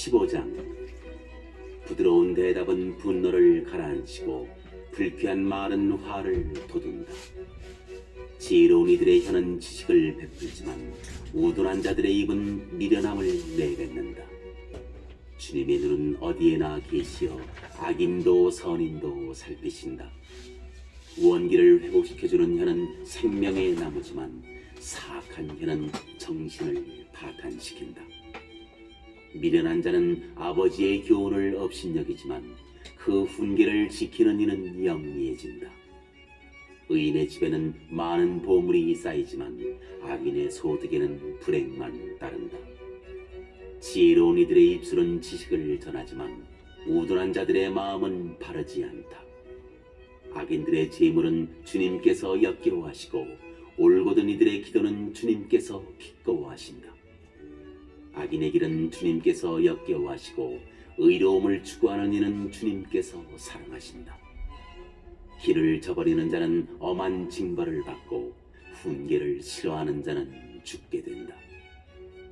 15장. 부드러운 대답은 분노를 가라앉히고 불쾌한 말은 화를 돋운다. 지혜로운 이들의 혀는 지식을 베풀지만 우둔한 자들의 입은 미련함을 내뱉는다. 주님의 눈은 어디에나 계시어 악인도 선인도 살피신다. 원기를 회복시켜주는 혀는 생명의 나무지만 사악한 혀는 정신을 파탄시킨다. 미련한 자는 아버지의 교훈을 업신여기지만 그 훈계를 지키는 이는 영리해진다. 의인의 집에는 많은 보물이 쌓이지만 악인의 소득에는 불행만 따른다. 지혜로운 이들의 입술은 지식을 전하지만 우둔한 자들의 마음은 바르지 않다. 악인들의 재물은 주님께서 역겨워하시고 올곧은 이들의 기도는 주님께서 기꺼워하신다. 악인의 길은 주님께서 역겨워하시고 의로움을 추구하는 이는 주님께서 사랑하신다. 길을 저버리는 자는 엄한 징벌을 받고 훈계를 싫어하는 자는 죽게 된다.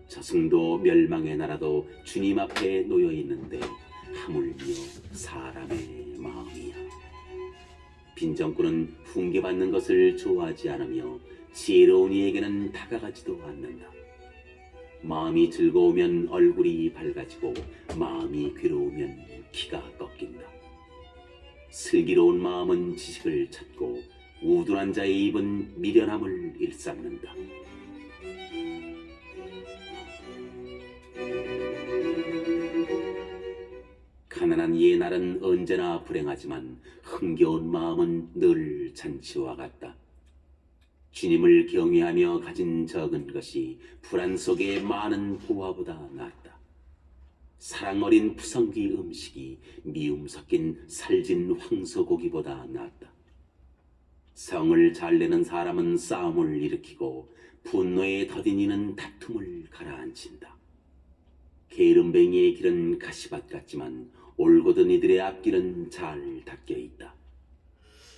저승도 멸망의 나라도 주님 앞에 놓여 있는데 하물며 사람의 마음이야. 빈정꾼은 훈계받는 것을 좋아하지 않으며 지혜로운 이에게는 다가가지도 않는다. 마음이 즐거우면 얼굴이 밝아지고 마음이 괴로우면 키가 꺾인다. 슬기로운 마음은 지식을 찾고 우둔한 자의 입은 미련함을 일삼는다. 가난한 이의 날은 언제나 불행하지만 흥겨운 마음은 늘 잔치와 같다. 주님을 경외하며 가진 적은 것이 불안 속의 많은 보화보다 낫다. 사랑 어린 푸성귀 음식이 미움 섞인 살진 황소고기보다 낫다. 성을 잘 내는 사람은 싸움을 일으키고 분노에 더딘 이는 다툼을 가라앉힌다. 게으름뱅이의 길은 가시밭 같지만 올곧은 이들의 앞길은 잘 닦여 있다.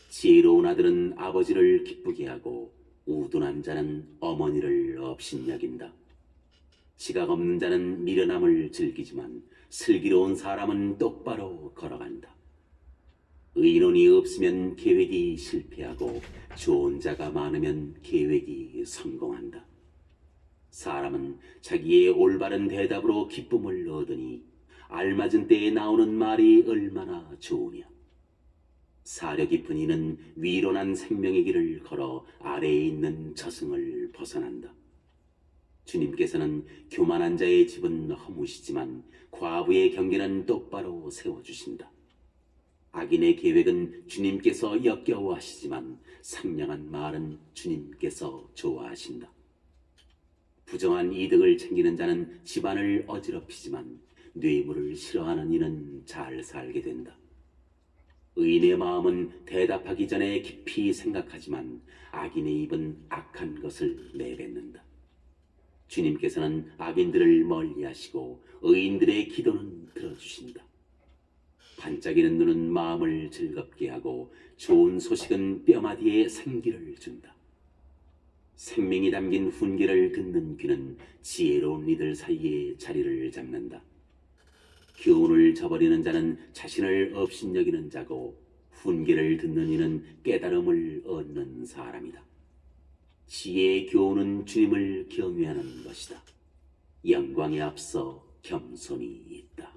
지혜로운 아들은 아버지를 기쁘게 하고 우둔한 자는 어머니를 업신여긴다. 지각 없는 자는 미련함을 즐기지만 슬기로운 사람은 똑바로 걸어간다. 의논이 없으면 계획이 실패하고 좋은 자가 많으면 계획이 성공한다. 사람은 자기의 올바른 대답으로 기쁨을 얻으니 알맞은 때에 나오는 말이 얼마나 좋으냐. 사려 깊은 이는 위로난 생명의 길을 걸어 아래에 있는 저승을 벗어난다. 주님께서는 교만한 자의 집은 허무시지만 과부의 경계는 똑바로 세워주신다. 악인의 계획은 주님께서 역겨워하시지만 상냥한 말은 주님께서 좋아하신다. 부정한 이득을 챙기는 자는 집안을 어지럽히지만 뇌물을 싫어하는 이는 잘 살게 된다. 의인의 마음은 대답하기 전에 깊이 생각하지만 악인의 입은 악한 것을 내뱉는다. 주님께서는 악인들을 멀리하시고 의인들의 기도는 들어주신다. 반짝이는 눈은 마음을 즐겁게 하고 좋은 소식은 뼈마디에 생기를 준다. 생명이 담긴 훈계를 듣는 귀는 지혜로운 이들 사이에 자리를 잡는다. 교훈을 저버리는 자는 자신을 업신여기는 자고 훈계를 듣는 이는 깨달음을 얻는 사람이다. 지혜의 교훈은 주님을 경외하는 것이다. 영광에 앞서 겸손이 있다.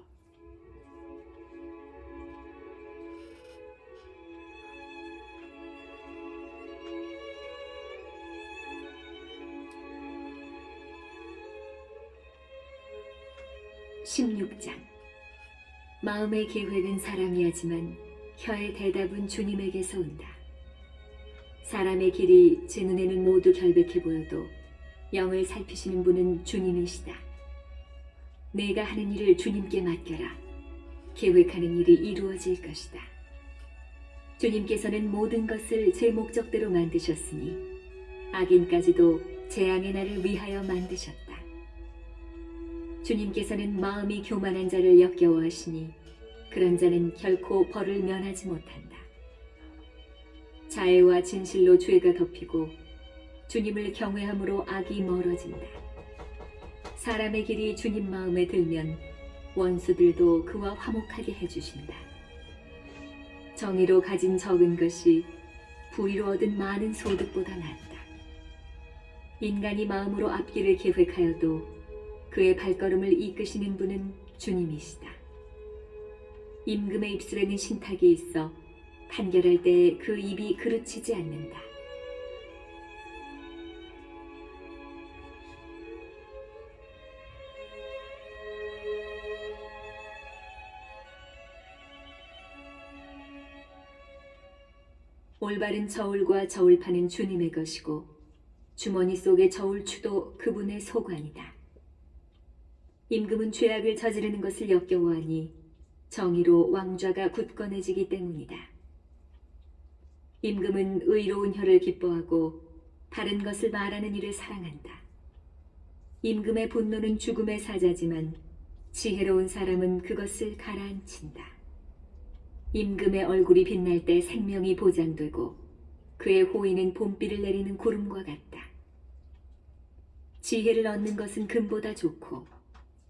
(16장) 마음의 계획은 사람이 하지만 혀의 대답은 주님에게서 온다. 사람의 길이 제 눈에는 모두 결백해 보여도 영을 살피시는 분은 주님이시다. 내가 하는 일을 주님께 맡겨라. 계획하는 일이 이루어질 것이다. 주님께서는 모든 것을 제 목적대로 만드셨으니 악인까지도 재앙의 날을 위하여 만드셨다. 주님께서는 마음이 교만한 자를 역겨워하시니 그런 자는 결코 벌을 면하지 못한다. 자애와 진실로 죄가 덮이고 주님을 경외함으로 악이 멀어진다. 사람의 길이 주님 마음에 들면 원수들도 그와 화목하게 해주신다. 정의로 가진 적은 것이 부의로 얻은 많은 소득보다 낫다. 인간이 마음으로 앞길을 계획하여도 그의 발걸음을 이끄시는 분은 주님이시다. 임금의 입술에는 신탁이 있어 판결할 때 그 입이 그르치지 않는다. 올바른 저울과 저울파는 주님의 것이고 주머니 속의 저울추도 그분의 소관이다. 임금은 죄악을 저지르는 것을 역겨워하니 정의로 왕좌가 굳건해지기 때문이다. 임금은 의로운 혀를 기뻐하고 바른 것을 말하는 일을 사랑한다. 임금의 분노는 죽음의 사자지만 지혜로운 사람은 그것을 가라앉힌다. 임금의 얼굴이 빛날 때 생명이 보장되고 그의 호의는 봄비를 내리는 구름과 같다. 지혜를 얻는 것은 금보다 좋고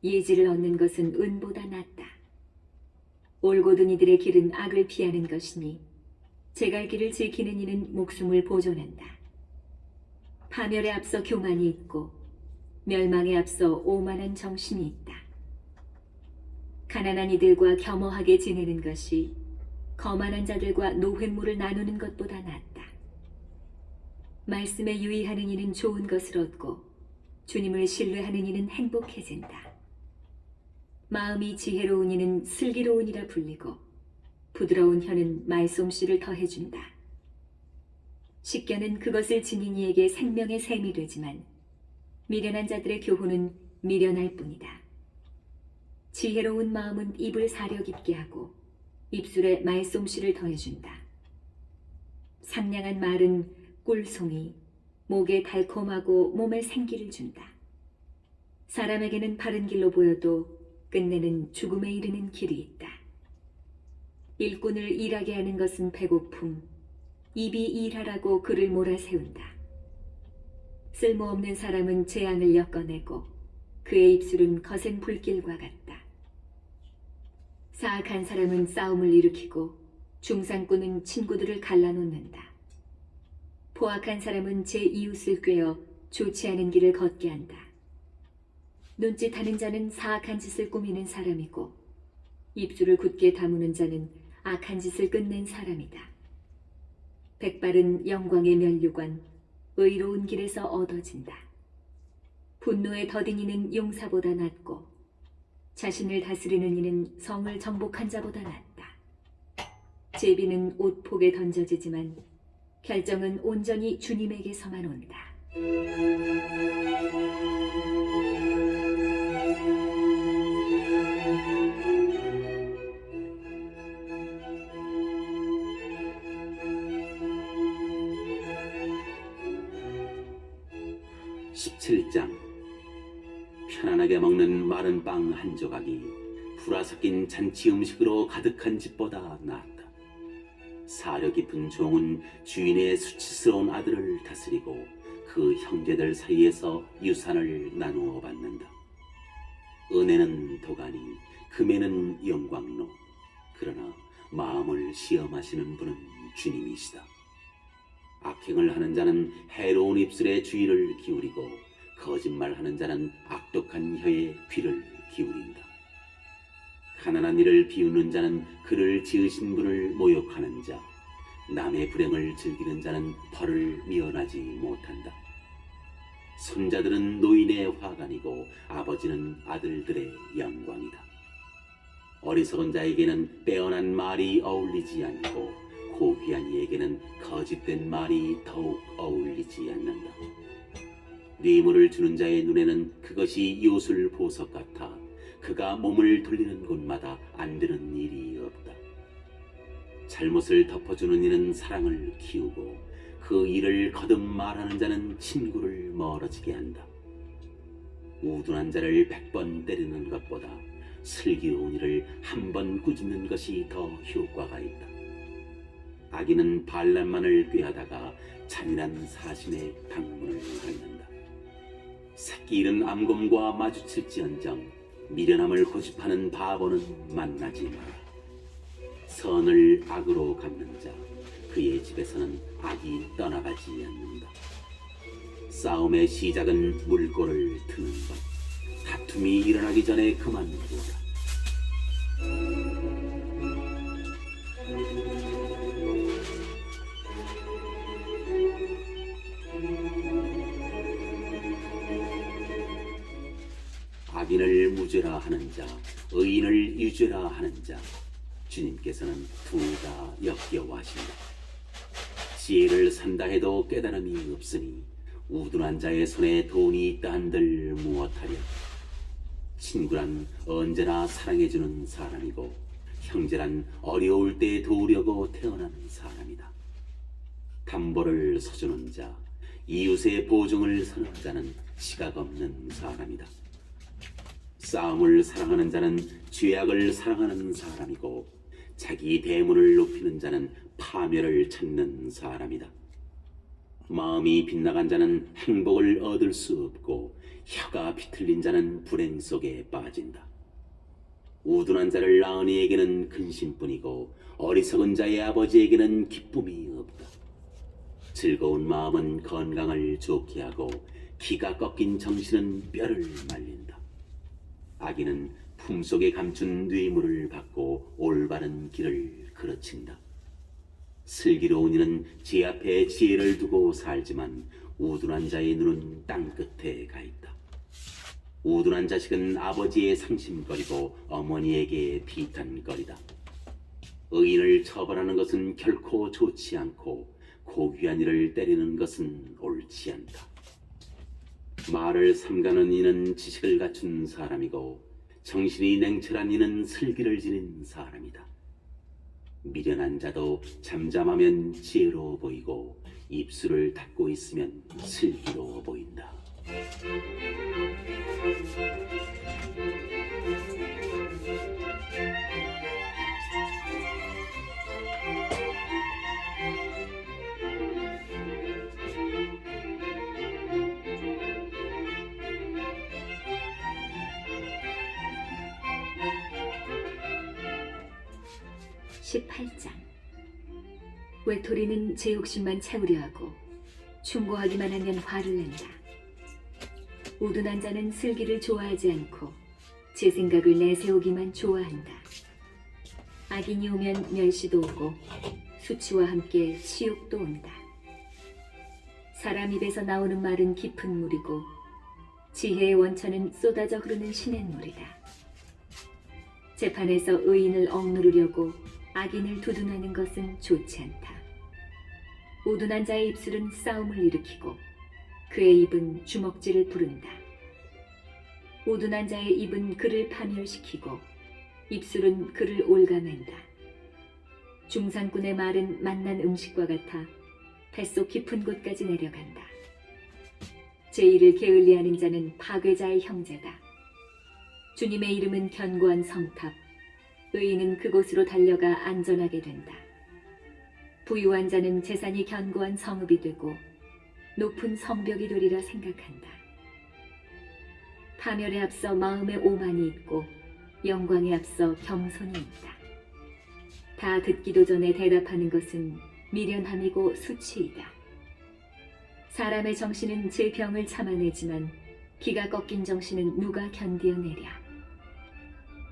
예지를 얻는 것은 은보다 낫다. 올곧은 이들의 길은 악을 피하는 것이니 제갈 길을 지키는 이는 목숨을 보존한다. 파멸에 앞서 교만이 있고 멸망에 앞서 오만한 정신이 있다. 가난한 이들과 겸허하게 지내는 것이 거만한 자들과 노획물을 나누는 것보다 낫다. 말씀에 유의하는 이는 좋은 것을 얻고 주님을 신뢰하는 이는 행복해진다. 마음이 지혜로운 이는 슬기로운이라 불리고 부드러운 혀는 말솜씨를 더해준다. 식견은 그것을 지닌 이에게 생명의 샘이 되지만 미련한 자들의 교훈은 미련할 뿐이다. 지혜로운 마음은 입을 사려 깊게 하고 입술에 말솜씨를 더해준다. 상냥한 말은 꿀송이, 목에 달콤하고 몸에 생기를 준다. 사람에게는 바른 길로 보여도 끝내는 죽음에 이르는 길이 있다. 일꾼을 일하게 하는 것은 배고픔, 입이 일하라고 그를 몰아세운다. 쓸모없는 사람은 재앙을 엮어내고 그의 입술은 거센 불길과 같다. 사악한 사람은 싸움을 일으키고 중상꾼은 친구들을 갈라놓는다. 포악한 사람은 제 이웃을 꾀어 좋지 않은 길을 걷게 한다. 눈짓하는 자는 사악한 짓을 꾸미는 사람이고 입술을 굳게 다무는 자는 악한 짓을 끝낸 사람이다. 백발은 영광의 면류관, 의로운 길에서 얻어진다. 분노에 더딘 이는 용사보다 낫고 자신을 다스리는 이는 성을 정복한 자보다 낫다. 제비는 옷폭에 던져지지만 결정은 온전히 주님에게서만 온다. 17장. 편안하게 먹는 마른 빵 한 조각이 불화 섞인 잔치 음식으로 가득한 집보다 낫다. 사려 깊은 종은 주인의 수치스러운 아들을 다스리고 그 형제들 사이에서 유산을 나누어 받는다. 은혜는 도가니, 금에는 영광로. 그러나 마음을 시험하시는 분은 주님이시다. 악행을 하는 자는 해로운 입술에 주의를 기울이고 거짓말하는 자는 악독한 혀에 귀를 기울인다. 가난한 이를 비우는 자는 그를 지으신 분을 모욕하는 자, 남의 불행을 즐기는 자는 벌을 미워하지 못한다. 손자들은 노인의 화관이고 아버지는 아들들의 영광이다. 어리석은 자에게는 빼어난 말이 어울리지 않고 고귀한 이에게는 거짓된 말이 더욱 어울리지 않는다. 뇌물을 주는 자의 눈에는 그것이 요술 보석 같아 그가 몸을 돌리는 곳마다 안 되는 일이 없다. 잘못을 덮어주는 이는 사랑을 키우고 그 일을 거듭 말하는 자는 친구를 멀어지게 한다. 우둔한 자를 100번 때리는 것보다 슬기로운 이를 한 번 꾸짖는 것이 더 효과가 있다. 악인은 반란만을 꾀하다가 잔인한 사신의 방문을 갖는다. 새끼 잃은 암곰과 마주칠지언정 미련함을 고집하는 바보는 만나지 마라. 선을 악으로 갚는 자, 그의 집에서는 악이 떠나가지 않는다. 싸움의 시작은 물꼬를 트는 것. 다툼이 일어나기 전에 그만두어라. 악인을 무죄라 하는 자, 의인을 유죄라 하는 자, 주님께서는 둘 다 역겨워하신다. 지혜를 산다 해도 깨달음이 없으니 우둔한 자의 손에 돈이 있다 한들 무엇하랴. 친구란 언제나 사랑해주는 사람이고 형제란 어려울 때 도우려고 태어난 사람이다. 담보를 서주는 자, 이웃의 보증을 서는 자는 지각 없는 사람이다. 싸움을 사랑하는 자는 죄악을 사랑하는 사람이고 자기 대문을 높이는 자는 파멸을 찾는 사람이다. 마음이 빗나간 자는 행복을 얻을 수 없고 혀가 비틀린 자는 불행 속에 빠진다. 우둔한 자를 낳은 이에게는 근심뿐이고 어리석은 자의 아버지에게는 기쁨이 없다. 즐거운 마음은 건강을 좋게 하고 기가 꺾인 정신은 뼈를 말린다. 악인은 품속에 감춘 뇌물을 받고 올바른 길을 그르친다. 슬기로운 이는 제 앞에 지혜를 두고 살지만 우둔한 자의 눈은 땅끝에 가 있다. 우둔한 자식은 아버지의 상심거리고 어머니에게 비탄거리다. 의인을 처벌하는 것은 결코 좋지 않고 고귀한 이를 때리는 것은 옳지 않다. 말을 삼가는 이는 지식을 갖춘 사람이고 정신이 냉철한 이는 슬기를 지닌 사람이다. 미련한 자도 잠잠하면 지혜로워 보이고 입술을 닫고 있으면 슬기로워 보인다. 18장. 외톨이는 제 욕심만 채우려 하고 충고하기만 하면 화를 낸다. 우둔한 자는 슬기를 좋아하지 않고 제 생각을 내세우기만 좋아한다. 악인이 오면 멸시도 오고 수치와 함께 치욕도 온다. 사람 입에서 나오는 말은 깊은 물이고 지혜의 원천은 쏟아져 흐르는 시냇물이다. 재판에서 의인을 억누르려고 악인을 두둔하는 것은 좋지 않다. 우둔한 자의 입술은 싸움을 일으키고 그의 입은 주먹질을 부른다. 우둔한 자의 입은 그를 파멸시키고 입술은 그를 올가맨다. 중상꾼의 말은 맛난 음식과 같아 뱃속 깊은 곳까지 내려간다. 제1을 게을리하는 자는 파괴자의 형제다. 주님의 이름은 견고한 성탑, 의인은 그곳으로 달려가 안전하게 된다. 부유한 자는 재산이 견고한 성읍이 되고 높은 성벽이 되리라 생각한다. 파멸에 앞서 마음의 오만이 있고 영광에 앞서 겸손이 있다. 다 듣기도 전에 대답하는 것은 미련함이고 수치이다. 사람의 정신은 제 병을 참아내지만 기가 꺾인 정신은 누가 견디어내랴.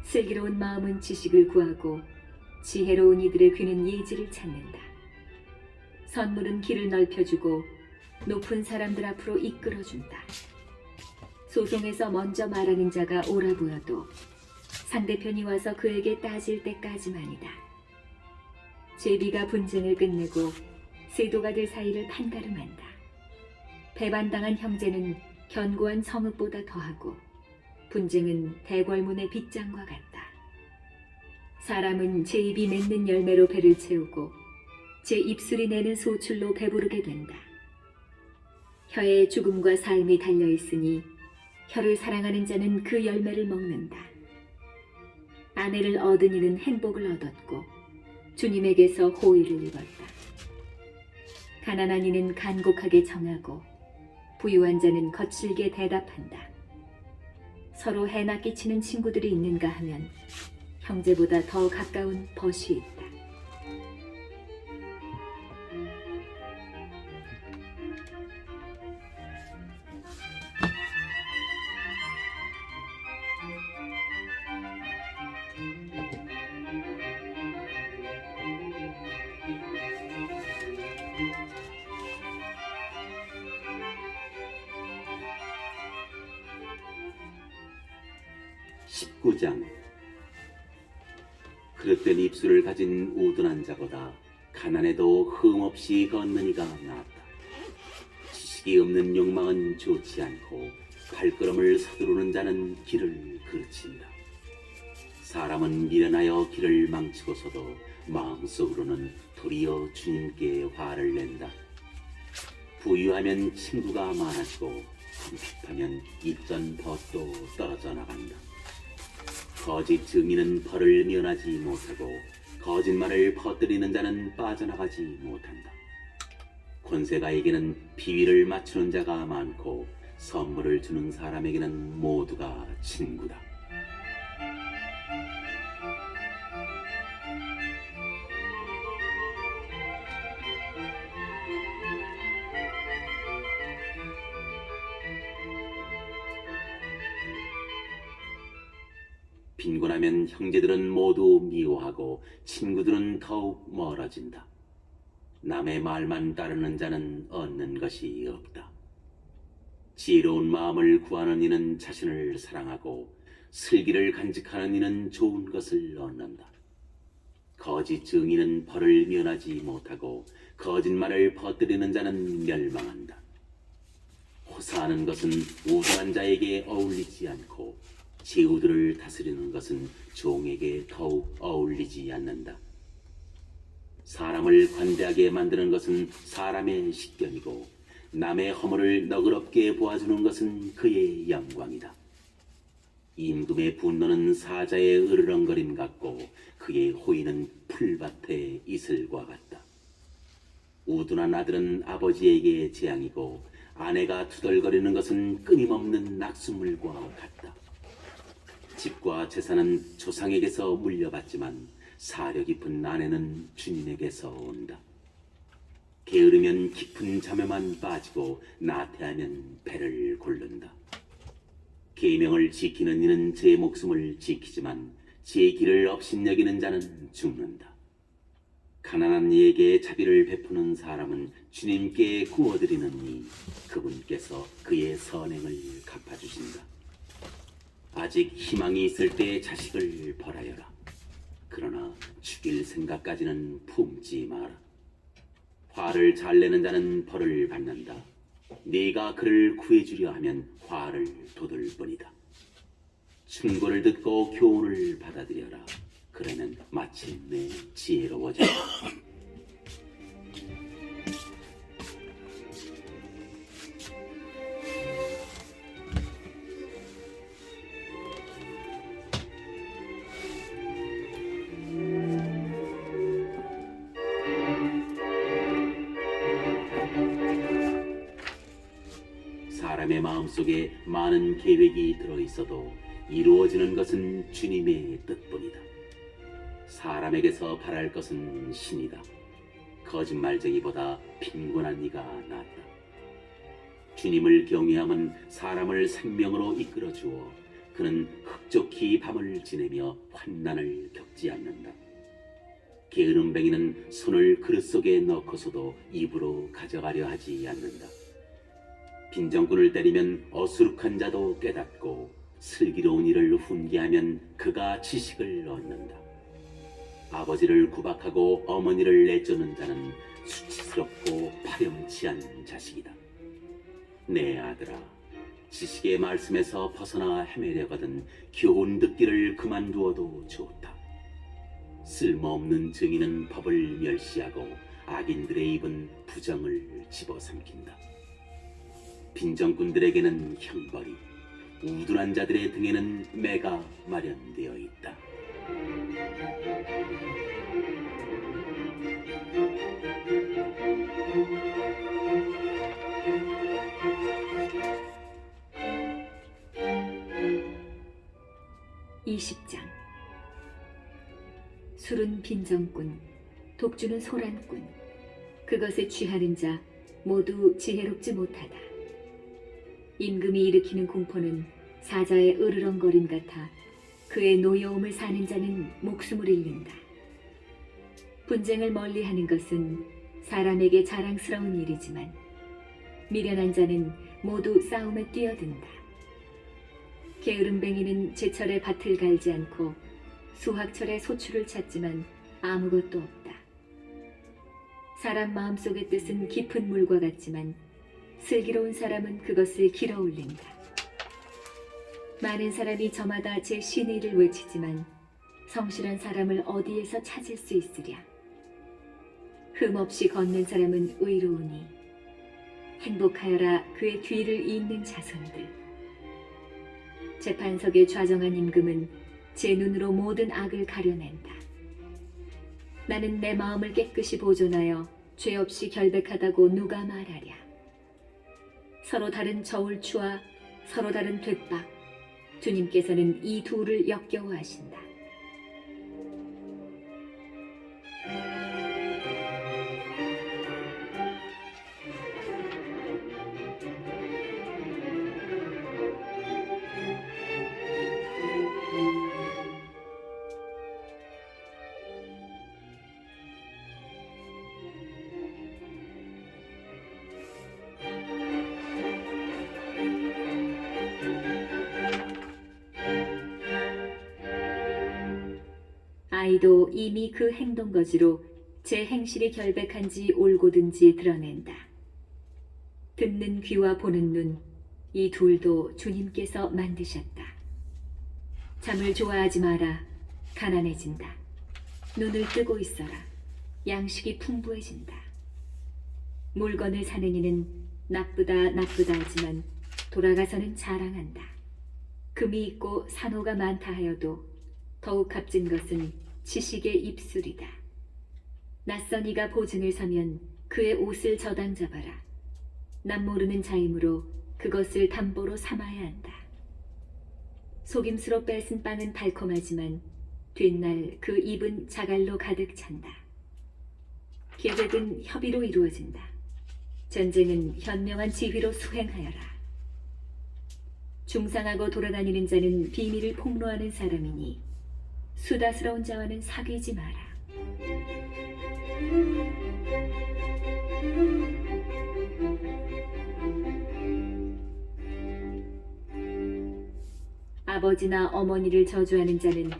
슬기로운 마음은 지식을 구하고 지혜로운 이들의 귀는 예지를 찾는다. 선물은 길을 넓혀주고 높은 사람들 앞으로 이끌어준다. 소송에서 먼저 말하는 자가 옳아 보여도 상대편이 와서 그에게 따질 때까지만이다. 제비가 분쟁을 끝내고 세도가들 사이를 판가름한다. 배반당한 형제는 견고한 성읍보다 더하고 분쟁은 대궐문의 빗장과 같다. 사람은 제 입이 맺는 열매로 배를 채우고 제 입술이 내는 소출로 배부르게 된다. 혀에 죽음과 삶이 달려있으니 혀를 사랑하는 자는 그 열매를 먹는다. 아내를 얻은 이는 행복을 얻었고 주님에게서 호의를 입었다. 가난한 이는 간곡하게 정하고 부유한 자는 거칠게 대답한다. 서로 해나 끼치는 친구들이 있는가 하면 형제보다 더 가까운 벗이 있다. (19장) 그릇된 입술을 가진 우둔한 자보다 가난해도 흠없이 걷는 이가 낫다. 지식이 없는 욕망은 좋지 않고 발걸음을 서두르는 자는 길을 그르친다. 사람은 미련하여 길을 망치고서도 마음속으로는 도리어 주님께 화를 낸다. 부유하면 친구가 많아지고 궁핍하면 있던 벗도 떨어져 나간다. 거짓 증인은 벌을 면하지 못하고 거짓말을 퍼뜨리는 자는 빠져나가지 못한다. 권세가에게는 비위를 맞추는 자가 많고 선물을 주는 사람에게는 모두가 친구다. 빈곤하면 형제들은 모두 미워하고 친구들은 더욱 멀어진다. 남의 말만 따르는 자는 얻는 것이 없다. 지혜로운 마음을 구하는 이는 자신을 사랑하고 슬기를 간직하는 이는 좋은 것을 얻는다. 거짓 증인은 벌을 면하지 못하고 거짓말을 퍼뜨리는 자는 멸망한다. 호사하는 것은 우둔한 자에게 어울리지 않고 제후들을 다스리는 것은 종에게 더욱 어울리지 않는다. 사람을 관대하게 만드는 것은 사람의 식견이고 남의 허물을 너그럽게 보아주는 것은 그의 영광이다. 임금의 분노는 사자의 으르렁거림 같고 그의 호의는 풀밭의 이슬과 같다. 우둔한 아들은 아버지에게 재앙이고 아내가 투덜거리는 것은 끊임없는 낙수물과 같다. 집과 재산은 조상에게서 물려받지만 사려 깊은 아내는 주님에게서 온다. 게으르면 깊은 잠에만 빠지고 나태하면 배를 고른다. 계명을 지키는 이는 제 목숨을 지키지만 제 길을 업신여기는 자는 죽는다. 가난한 이에게 자비를 베푸는 사람은 주님께 구워드리느니 그분께서 그의 선행을 갚아주신다. 아직 희망이 있을 때 자식을 벌하여라. 그러나 죽일 생각까지는 품지 마라. 화를 잘 내는 자는 벌을 받는다. 네가 그를 구해주려 하면 화를 돋을 뿐이다. 충고를 듣고 교훈을 받아들여라. 그러면 마침내 지혜로워진다. 사람의 마음속에 많은 계획이 들어있어도 이루어지는 것은 주님의 뜻뿐이다. 사람에게서 바랄 것은 신이다. 거짓말쟁이보다 빈곤한 이가 낫다. 주님을 경외함은 사람을 생명으로 이끌어 주어 그는 흡족히 밤을 지내며 환난을 겪지 않는다. 게으름뱅이는 손을 그릇 속에 넣고서도 입으로 가져가려 하지 않는다. 빈정꾼을 때리면 어수룩한 자도 깨닫고 슬기로운 이를 훈계하면 그가 지식을 얻는다. 아버지를 구박하고 어머니를 내쫓는 자는 수치스럽고 파렴치한 자식이다. 내 아들아, 지식의 말씀에서 벗어나 헤매려거든 교훈 듣기를 그만두어도 좋다. 쓸모없는 증인은 법을 멸시하고 악인들의 입은 부정을 집어삼킨다. 빈정꾼들에게는 형벌이, 우둔한 자들의 등에는 매가 마련되어 있다. 술은 빈정꾼, 독주는 소란꾼, 그것에 취하는 자 모두 지혜롭지 못하다. 임금이 일으키는 공포는 사자의 으르렁거림 같아 그의 노여움을 사는 자는 목숨을 잃는다. 분쟁을 멀리하는 것은 사람에게 자랑스러운 일이지만 미련한 자는 모두 싸움에 뛰어든다. 게으름뱅이는 제철에 밭을 갈지 않고 수확철에 소출을 찾지만 아무것도 없다. 사람 마음속의 뜻은 깊은 물과 같지만 슬기로운 사람은 그것을 길어 올린다. 많은 사람이 저마다 제 신의를 외치지만 성실한 사람을 어디에서 찾을 수 있으랴. 흠없이 걷는 사람은 의로우니 행복하여라 그의 뒤를 잇는 자손들. 재판석에 좌정한 임금은 제 눈으로 모든 악을 가려낸다. 나는 내 마음을 깨끗이 보존하여 죄 없이 결백하다고 누가 말하랴. 서로 다른 저울추와 서로 다른 돛박, 주님께서는 이 둘을 역겨워하신다. 아이도 이미 그 행동거지로 제 행실이 결백한지 올곧은지 드러낸다. 듣는 귀와 보는 눈, 이 둘도 주님께서 만드셨다. 잠을 좋아하지 마라, 가난해진다. 눈을 뜨고 있어라, 양식이 풍부해진다. 물건을 사는 이는 나쁘다 하지만 돌아가서는 자랑한다. 금이 있고 산호가 많다 하여도 더욱 값진 것은 지식의 입술이다. 낯선 이가 보증을 서면 그의 옷을 저당 잡아라. 남 모르는 자이므로 그것을 담보로 삼아야 한다. 속임수로 뺏은 빵은 달콤하지만 뒷날 그 입은 자갈로 가득 찬다. 계획은 협의로 이루어진다. 전쟁은 현명한 지휘로 수행하여라. 중상하고 돌아다니는 자는 비밀을 폭로하는 사람이니 수다스러운 자와는 사귀지 마라. 아버지나 어머니를 저주하는 자는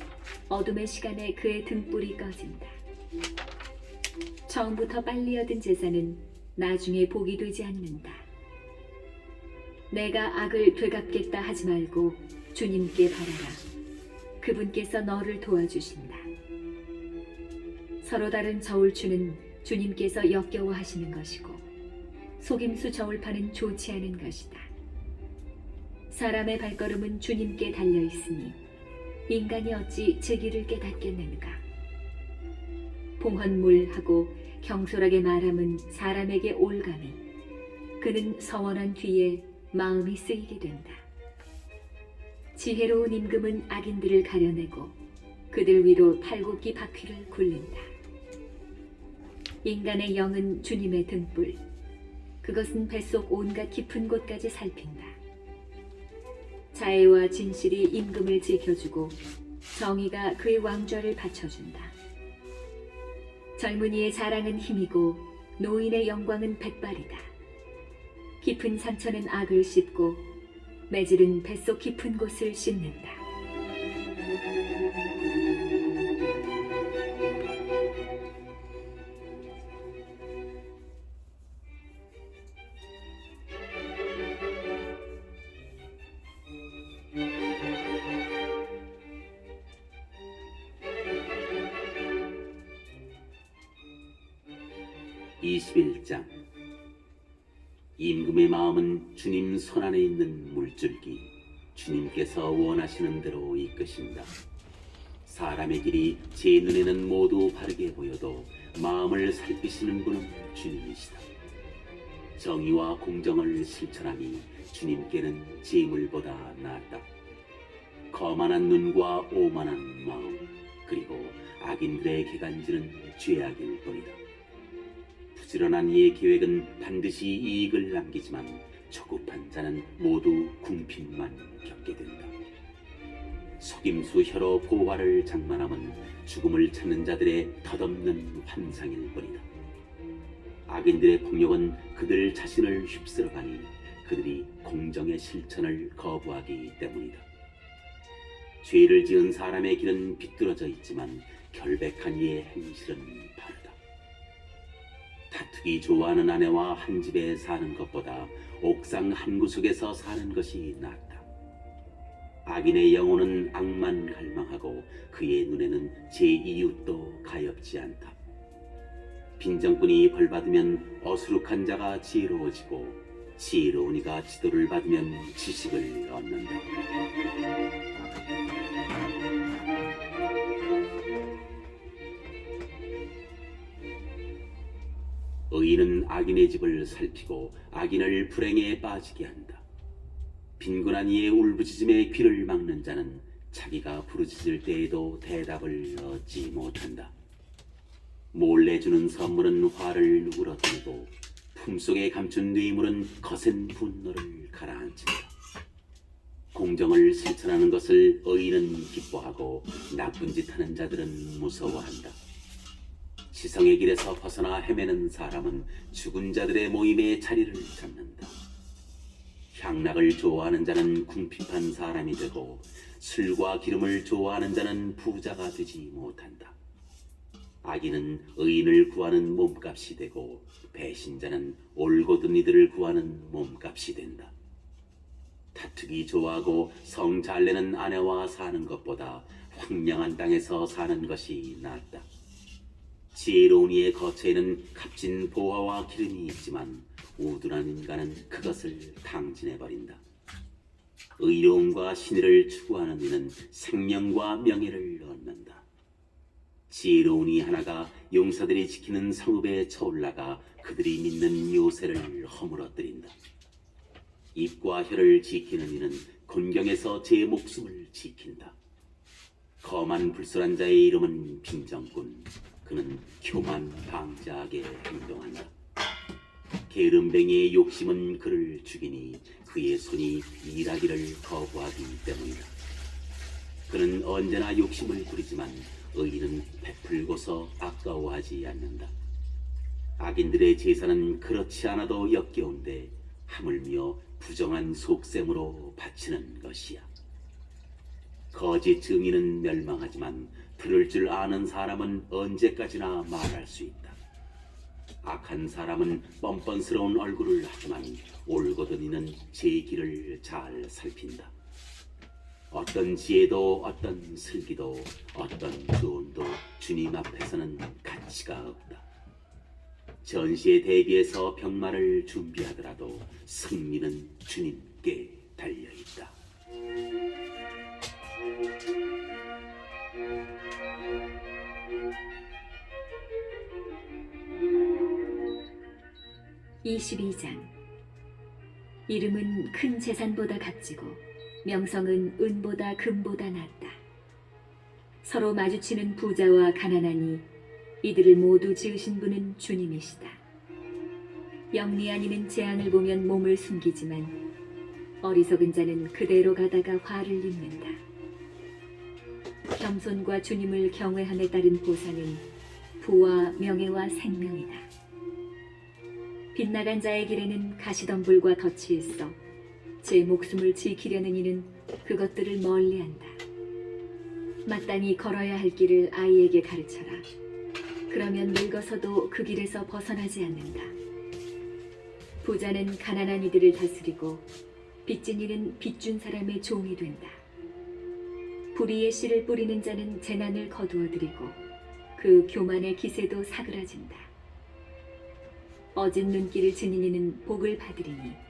어둠의 시간에 그의 등불이 꺼진다. 처음부터 빨리 얻은 재산은 나중에 복이 되지 않는다. 내가 악을 되갚겠다 하지 말고 주님께 바라라. 그분께서 너를 도와주신다. 서로 다른 저울추는 주님께서 역겨워하시는 것이고 속임수 저울파는 좋지 않은 것이다. 사람의 발걸음은 주님께 달려있으니 인간이 어찌 제 길을 깨닫겠는가. 봉헌물하고 경솔하게 말함은 사람에게 올감이 그는 서원한 뒤에 마음이 쓰이게 된다. 지혜로운 임금은 악인들을 가려내고 그들 위로 탈곡기 바퀴를 굴린다. 인간의 영은 주님의 등불, 그것은 뱃속 온갖 깊은 곳까지 살핀다. 자애와 진실이 임금을 지켜주고 정의가 그의 왕좌를 받쳐준다. 젊은이의 자랑은 힘이고 노인의 영광은 백발이다. 깊은 상처는 악을 씹고 매질은 뱃속 깊은 곳을 씻는다. (21장) 임금의 마음은 주님 손안에 있는 물줄기, 주님께서 원하시는 대로 이끄신다. 사람의 길이 제 눈에는 모두 바르게 보여도 마음을 살피시는 분은 주님이시다. 정의와 공정을 실천하니 주님께는 재물보다 낫다. 거만한 눈과 오만한 마음, 그리고 악인들의 개간지는 죄악일 뿐이다. 부지런한 이의 계획은 반드시 이익을 남기지만 조급한 자는 모두 궁핍만 겪게 된다. 속임수 혀로 보화를 장만함은 죽음을 찾는 자들의 덧없는 환상일 뿐이다. 악인들의 폭력은 그들 자신을 휩쓸어가니 그들이 공정의 실천을 거부하기 때문이다. 죄를 지은 사람의 길은 비뚤어져 있지만 결백한 이의 행실은 바르다. 다투기 좋아하는 아내와 한 집에 사는 것보다 옥상 한 구석에서 사는 것이 낫다. 악인의 영혼은 악만 갈망하고 그의 눈에는 제 이웃도 가엾지 않다. 빈정꾼이 벌받으면 어수룩한 자가 지혜로워지고 지혜로운 이가 지도를 받으면 지식을 얻는다. 의인은 악인의 집을 살피고 악인을 불행에 빠지게 한다. 빈곤한 이의 울부짖음에 귀를 막는 자는 자기가 부르짖을 때에도 대답을 얻지 못한다. 몰래 주는 선물은 화를 누그러뜨리고 품속에 감춘 뇌물은 거센 분노를 가라앉힌다. 공정을 실천하는 것을 의인은 기뻐하고 나쁜 짓 하는 자들은 무서워한다. 지성의 길에서 벗어나 헤매는 사람은 죽은 자들의 모임에 자리를 잡는다. 향락을 좋아하는 자는 궁핍한 사람이 되고 술과 기름을 좋아하는 자는 부자가 되지 못한다. 악인은 의인을 구하는 몸값이 되고 배신자는 올곧은 이들을 구하는 몸값이 된다. 다투기 좋아하고 성 잘내는 아내와 사는 것보다 황량한 땅에서 사는 것이 낫다. 지혜로운 이의 거처에는 값진 보화와 기름이 있지만 우둔한 인간은 그것을 탕진해버린다. 의로움과 신의를 추구하는 이는 생명과 명예를 얻는다. 지혜로운 이 하나가 용사들이 지키는 성읍에 쳐올라가 그들이 믿는 요새를 허물어뜨린다. 입과 혀를 지키는 이는 곤경에서 제 목숨을 지킨다. 거만 불솔한 자의 이름은 빈정꾼, 그는 교만 방자하게 행동한다. 게으름뱅이의 욕심은 그를 죽이니 그의 손이 일하기를 거부하기 때문이다. 그는 언제나 욕심을 부리지만 의인은 베풀고서 아까워하지 않는다. 악인들의 제사는 그렇지 않아도 역겨운데 하물며 부정한 속셈으로 바치는 것이야. 거짓 증인은 멸망하지만 들을 줄 아는 사람은 언제까지나 말할 수 있다. 악한 사람은 뻔뻔스러운 얼굴을 하지만 올곧은 이는 제 길을 잘 살핀다. 어떤 지혜도 어떤 슬기도 어떤 조언도 주님 앞에서는 가치가 없다. 전시에 대비해서 병마를 준비하더라도 승리는 주님께 달려있다. (22장) 이름은 큰 재산보다 값지고 명성은 은보다 금보다 낫다. 서로 마주치는 부자와 가난하니 이들을 모두 지으신 분은 주님이시다. 영리한 이는 재앙을 보면 몸을 숨기지만 어리석은 자는 그대로 가다가 화를 입는다. 겸손과 주님을 경외함에 따른 보상은 부와 명예와 생명이다. 빗나간 자의 길에는 가시덤불과 덫이 있어 제 목숨을 지키려는 이는 그것들을 멀리한다. 마땅히 걸어야 할 길을 아이에게 가르쳐라. 그러면 늙어서도 그 길에서 벗어나지 않는다. 부자는 가난한 이들을 다스리고 빚진 이는 빚준 사람의 종이 된다. 불의의 씨를 뿌리는 자는 재난을 거두어들이고 그 교만의 기세도 사그라진다. 어진 눈길을 지닌 이는 복을 받으리니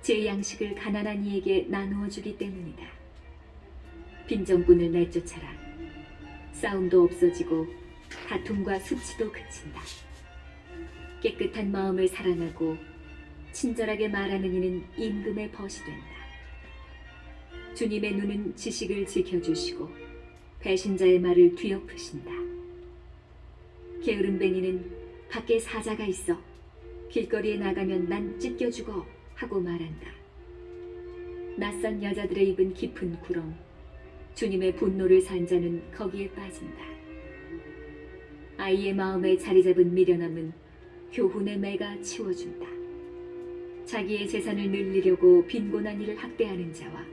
제 양식을 가난한 이에게 나누어 주기 때문이다. 빈정꾼을 내쫓아라. 싸움도 없어지고 다툼과 수치도 그친다. 깨끗한 마음을 사랑하고 친절하게 말하는 이는 임금의 벗이 된다. 주님의 눈은 지식을 지켜주시고 배신자의 말을 뒤엎으신다. 게으름뱅이는 밖에 사자가 있어 길거리에 나가면 난 찢겨 죽어 하고 말한다. 낯선 여자들의 입은 깊은 구렁, 주님의 분노를 산 자는 거기에 빠진다. 아이의 마음에 자리 잡은 미련함은 교훈의 매가 치워준다. 자기의 재산을 늘리려고 빈곤한 이를 학대하는 자와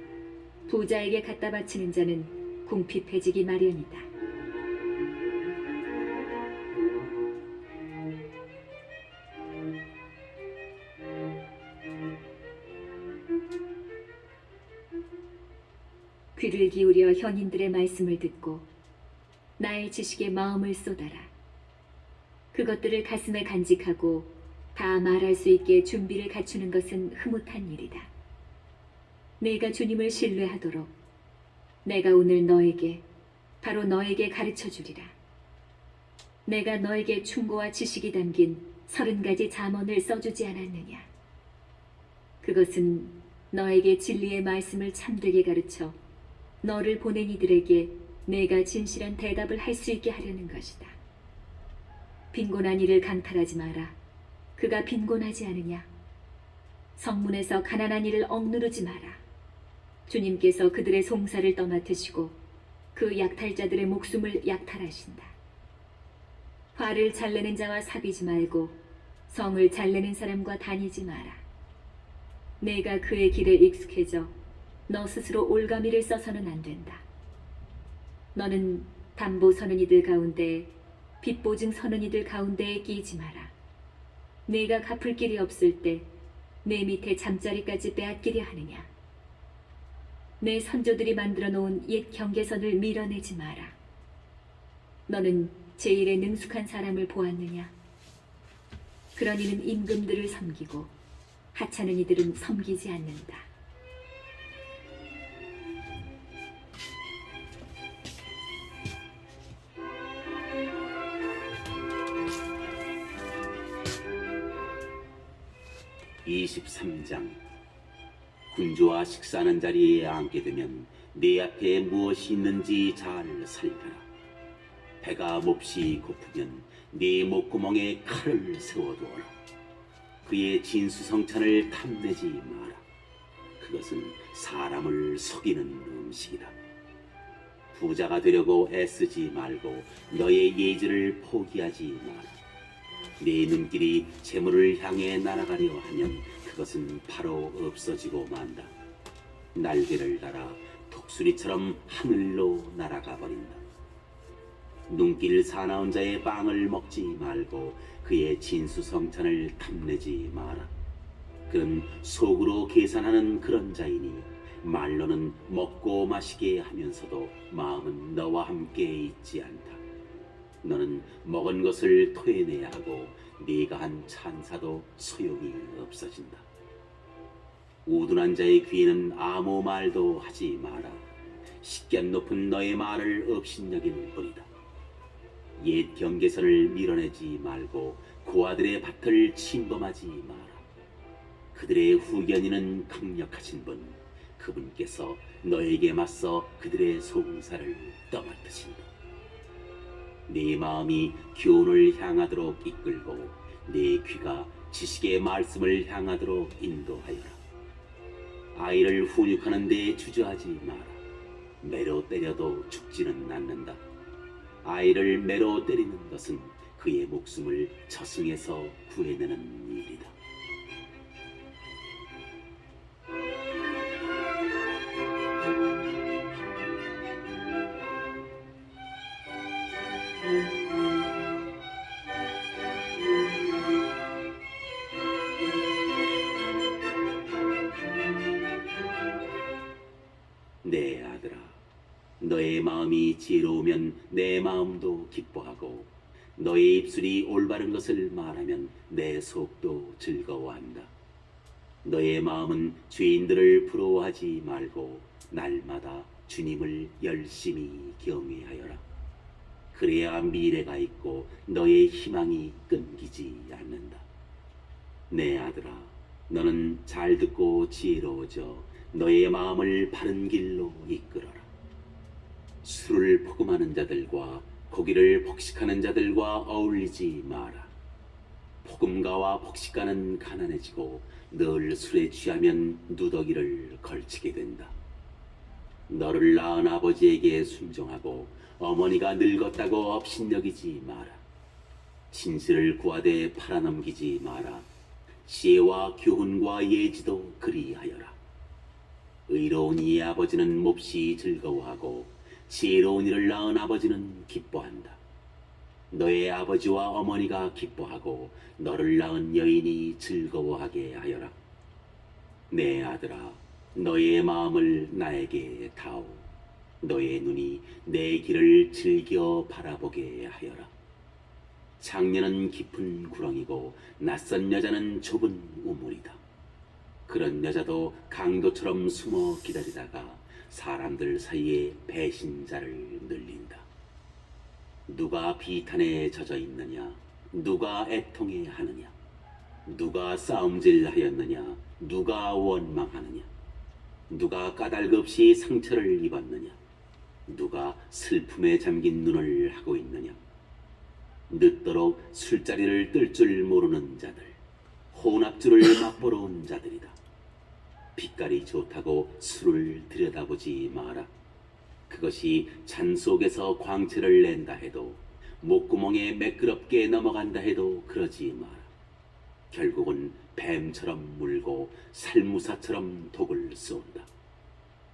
부자에게 갖다 바치는 자는 궁핍해지기 마련이다. 귀를 기울여 현인들의 말씀을 듣고 나의 지식에 마음을 쏟아라. 그것들을 가슴에 간직하고 다 말할 수 있게 준비를 갖추는 것은 흐뭇한 일이다. 네가 주님을 신뢰하도록 내가 오늘 너에게, 바로 너에게 가르쳐 주리라. 내가 너에게 충고와 지식이 담긴 30가지 잠언을 써주지 않았느냐. 그것은 너에게 진리의 말씀을 참되게 가르쳐 너를 보낸 이들에게 내가 진실한 대답을 할 수 있게 하려는 것이다. 빈곤한 이를 강탈하지 마라. 그가 빈곤하지 않으냐. 성문에서 가난한 이를 억누르지 마라. 주님께서 그들의 송사를 떠맡으시고 그 약탈자들의 목숨을 약탈하신다. 화를 잘내는 자와 사귀지 말고 성을 잘내는 사람과 다니지 마라. 내가 그의 길에 익숙해져 너 스스로 올가미를 써서는 안 된다. 너는 담보 서는 이들 가운데, 빚 보증 서는 이들 가운데에 끼지 마라. 네가 갚을 길이 없을 때 내 밑에 잠자리까지 빼앗기려 하느냐. 내 선조들이 만들어 놓은 옛 경계선을 밀어내지 마라. 너는 제일에 능숙한 사람을 보았느냐. 그런 이는 임금들을 섬기고 하찮은 이들은 섬기지 않는다. (23장) 군주와 식사하는 자리에 앉게 되면 네 앞에 무엇이 있는지 잘 살펴라. 배가 몹시 고프면 네 목구멍에 칼을 세워두어라. 그의 진수성찬을 탐내지 마라. 그것은 사람을 속이는 음식이다. 부자가 되려고 애쓰지 말고 너의 예지를 포기하지 마라. 네 눈길이 재물을 향해 날아가려 하면 그것은 바로 없어지고 만다. 날개를 달아 독수리처럼 하늘로 날아가 버린다. 눈길 사나운 자의 빵을 먹지 말고 그의 진수성찬을 탐내지 마라. 그는 속으로 계산하는 그런 자이니 말로는 먹고 마시게 하면서도 마음은 너와 함께 있지 않다. 너는 먹은 것을 토해내야 하고 네가 한 찬사도 소용이 없어진다. 우둔한 자의 귀에는 아무 말도 하지 마라. 식견 높은 너의 말을 업신여길 뿐이다. 옛 경계선을 밀어내지 말고 고아들의 밭을 침범하지 마라. 그들의 후견인은 강력하신 분, 그분께서 너에게 맞서 그들의 송사를 떠맡으신다. 네 마음이 교훈을 향하도록 이끌고 네 귀가 지식의 말씀을 향하도록 인도하여라. 아이를 훈육하는 데 주저하지 마라. 매로 때려도 죽지는 않는다. 아이를 매로 때리는 것은 그의 목숨을 저승에서 구해내는 일이다. 내 아들아, 너의 마음이 지혜로우면 내 마음도 기뻐하고 너의 입술이 올바른 것을 말하면 내 속도 즐거워한다. 너의 마음은 죄인들을 부러워하지 말고 날마다 주님을 열심히 경외하여라. 그래야 미래가 있고 너의 희망이 끊기지 않는다. 내 아들아, 너는 잘 듣고 지혜로워져 너의 마음을 바른 길로 이끌어라. 술을 포금하는 자들과 고기를 폭식하는 자들과 어울리지 마라. 포금가와 폭식가는 가난해지고 늘 술에 취하면 누더기를 걸치게 된다. 너를 낳은 아버지에게 순종하고 어머니가 늙었다고 업신여기지 마라. 진실을 구하되 팔아넘기지 마라. 지혜와 교훈과 예지도 그리하여라. 의로운 이의 아버지는 몹시 즐거워하고 지혜로운 이를 낳은 아버지는 기뻐한다. 너의 아버지와 어머니가 기뻐하고 너를 낳은 여인이 즐거워하게 하여라. 내 아들아, 너의 마음을 나에게 다오. 너의 눈이 내 길을 즐겨 바라보게 하여라. 장녀는 깊은 구렁이고 낯선 여자는 좁은 우물이다. 그런 여자도 강도처럼 숨어 기다리다가 사람들 사이에 배신자를 늘린다. 누가 비탄에 젖어 있느냐? 누가 애통해 하느냐? 누가 싸움질하였느냐? 누가 원망하느냐? 누가 까닭없이 상처를 입었느냐? 누가 슬픔에 잠긴 눈을 하고 있느냐? 늦도록 술자리를 뜰 줄 모르는 자들, 혼합주를 맛보러 온 자들이다. 빛깔이 좋다고 술을 들여다보지 마라. 그것이 잔 속에서 광채를 낸다 해도, 목구멍에 매끄럽게 넘어간다 해도 그러지 마라. 결국은 뱀처럼 물고 살무사처럼 독을 쏜다.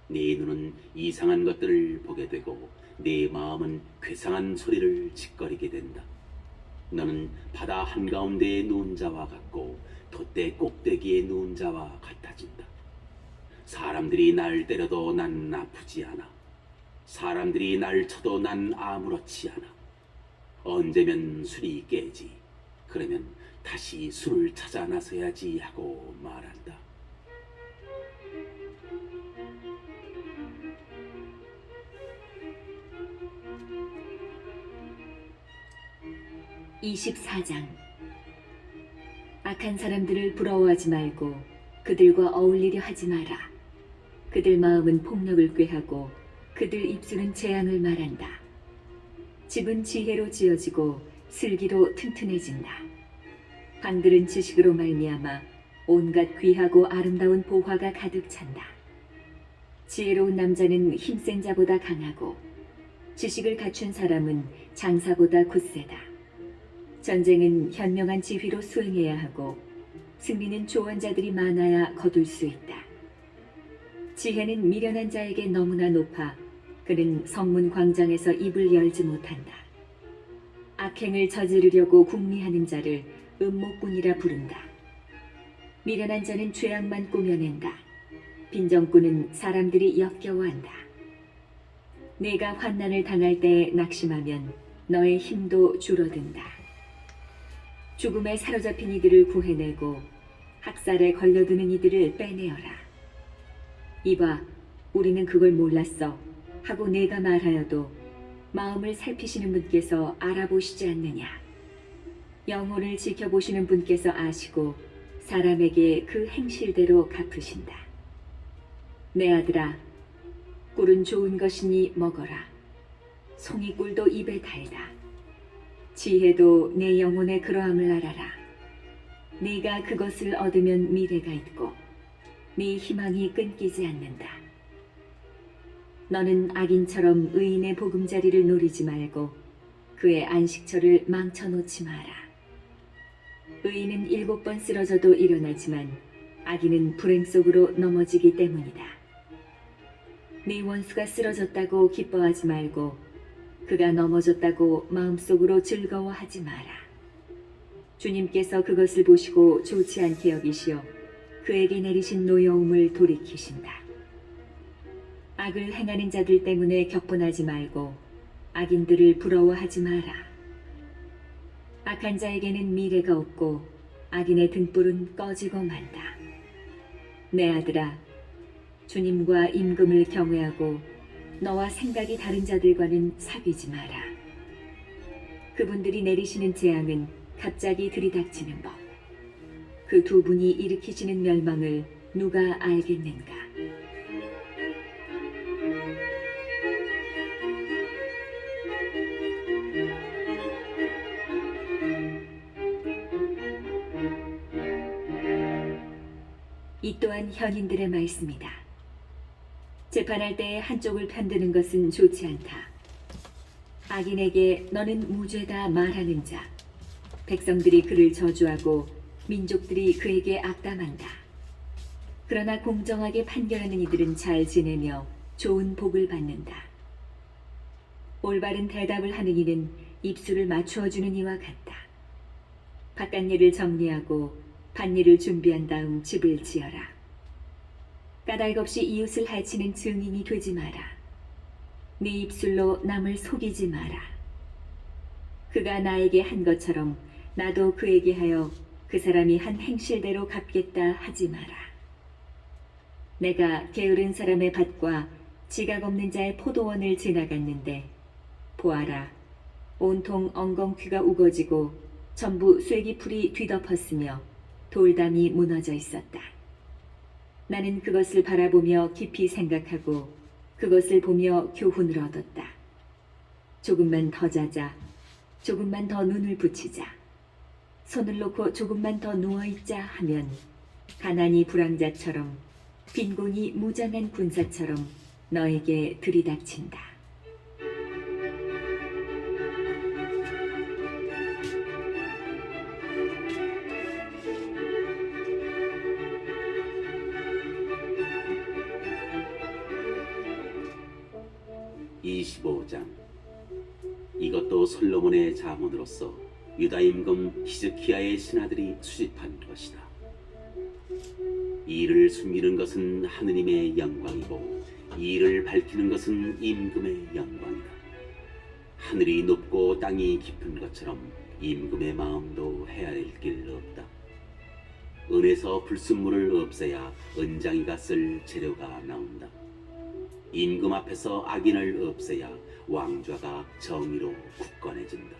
네 눈은 이상한 것들을 보게 되고 네 마음은 괴상한 소리를 짓거리게 된다. 너는 바다 한가운데에 누운 자와 같고 돛대 꼭대기에 누운 자와 같아진다. 사람들이 날 때려도 난 아프지 않아. 사람들이 날 쳐도 난 아무렇지 않아. 언제면 술이 깨지. 그러면 다시 술을 찾아 나서야지 하고 말한다. (24장) 악한 사람들을 부러워하지 말고 그들과 어울리려 하지 마라. 그들 마음은 폭력을 꾀하고 그들 입술은 재앙을 말한다. 집은 지혜로 지어지고 슬기로 튼튼해진다. 방들은 지식으로 말미암아 온갖 귀하고 아름다운 보화가 가득 찬다. 지혜로운 남자는 힘센 자보다 강하고 지식을 갖춘 사람은 장사보다 굳세다. 전쟁은 현명한 지휘로 수행해야 하고 승리는 조언자들이 많아야 거둘 수 있다. 지혜는 미련한 자에게 너무나 높아 그는 성문 광장에서 입을 열지 못한다. 악행을 저지르려고 궁리하는 자를 음모꾼이라 부른다. 미련한 자는 죄악만 꾸며낸다. 빈정꾼은 사람들이 역겨워한다. 네가 환난을 당할 때 낙심하면 너의 힘도 줄어든다. 죽음에 사로잡힌 이들을 구해내고 학살에 걸려드는 이들을 빼내어라. 이봐, 우리는 그걸 몰랐어 하고 내가 말하여도 마음을 살피시는 분께서 알아보시지 않느냐. 영혼을 지켜보시는 분께서 아시고 사람에게 그 행실대로 갚으신다. 내 아들아, 꿀은 좋은 것이니 먹어라. 송이꿀도 입에 달다. 지혜도 내 영혼의 그러함을 알아라. 네가 그것을 얻으면 미래가 있고 네 희망이 끊기지 않는다. 너는 악인처럼 의인의 보금자리를 노리지 말고 그의 안식처를 망쳐놓지 마라. 의인은 7번 쓰러져도 일어나지만 악인은 불행 속으로 넘어지기 때문이다. 네 원수가 쓰러졌다고 기뻐하지 말고 그가 넘어졌다고 마음속으로 즐거워하지 마라. 주님께서 그것을 보시고 좋지 않게 여기시어 그에게 내리신 노여움을 돌이키신다. 악을 행하는 자들 때문에 격분하지 말고 악인들을 부러워하지 마라. 악한 자에게는 미래가 없고 악인의 등불은 꺼지고 만다. 내 아들아, 주님과 임금을 경외하고 너와 생각이 다른 자들과는 사귀지 마라. 그분들이 내리시는 재앙은 갑자기 들이닥치는 법. 그 두 분이 일으키시는 멸망을 누가 알겠는가? 이 또한 현인들의 말씀이다. 재판할 때 한쪽을 편드는 것은 좋지 않다. 악인에게 너는 무죄다 말하는 자, 백성들이 그를 저주하고 민족들이 그에게 악담한다. 그러나 공정하게 판결하는 이들은 잘 지내며 좋은 복을 받는다. 올바른 대답을 하는 이는 입술을 맞추어주는 이와 같다. 바깥일을 정리하고 밭일을 준비한 다음 집을 지어라. 까닭 없이 이웃을 해치는 증인이 되지 마라. 네 입술로 남을 속이지 마라. 그가 나에게 한 것처럼 나도 그에게 하여 그 사람이 한 행실대로 갚겠다 하지 마라. 내가 게으른 사람의 밭과 지각 없는 자의 포도원을 지나갔는데 보아라, 온통 엉겅퀴가 우거지고 전부 쐐기풀이 뒤덮었으며 돌담이 무너져 있었다. 나는 그것을 바라보며 깊이 생각하고 그것을 보며 교훈을 얻었다. 조금만 더 자자, 조금만 더 눈을 붙이자, 손을 놓고 조금만 더 누워있자 하면 가난이 불황자처럼 빈곤이 무장한 군사처럼 너에게 들이닥친다. (25장) 이것도 솔로몬의 자문으로서 유다 임금 히즈키야의 신하들이 수집한 것이다. 이 일을 숨기는 것은 하느님의 영광이고 이 일을 밝히는 것은 임금의 영광이다. 하늘이 높고 땅이 깊은 것처럼 임금의 마음도 헤아릴 길 없다. 은에서 불순물을 없애야 은장이가 쓸 재료가 나온다. 임금 앞에서 악인을 없애야 왕좌가 정의로 굳건해진다.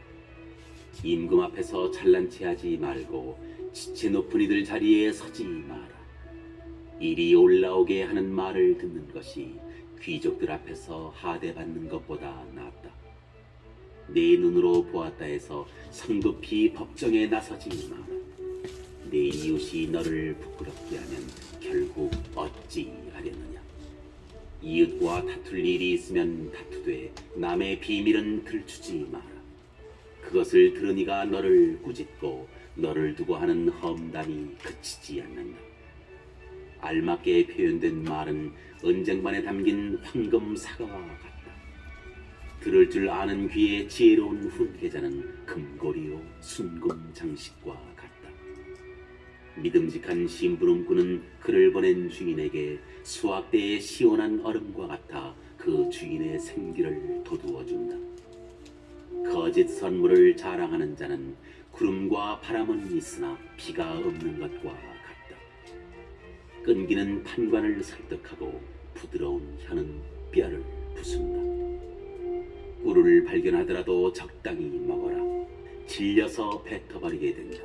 임금 앞에서 잘난 체하지 말고 지체 높은 이들 자리에 서지 마라. 일이 올라오게 하는 말을 듣는 것이 귀족들 앞에서 하대받는 것보다 낫다. 네 눈으로 보았다 해서 성급히 법정에 나서지 마라. 네 이웃이 너를 부끄럽게 하면 결국 어찌 하려느냐. 이웃과 다툴 일이 있으면 다투되 남의 비밀은 들추지 마라. 그것을 들으니가 너를 꾸짖고 너를 두고 하는 험담이 그치지 않는다. 알맞게 표현된 말은 은쟁반에 담긴 황금 사과와 같다. 들을 줄 아는 귀에 지혜로운 훈계자는 금고리요 순금 장식과 같다. 믿음직한 심부름꾼은 그를 보낸 주인에게 수확대의 시원한 얼음과 같아 그 주인의 생기를 돋우어준다. 거짓 선물을 자랑하는 자는 구름과 바람은 있으나 비가 없는 것과 같다. 끈기는 판관을 설득하고 부드러운 혀는 뼈를 부순다. 꿀을 발견하더라도 적당히 먹어라. 질려서 뱉어버리게 된다.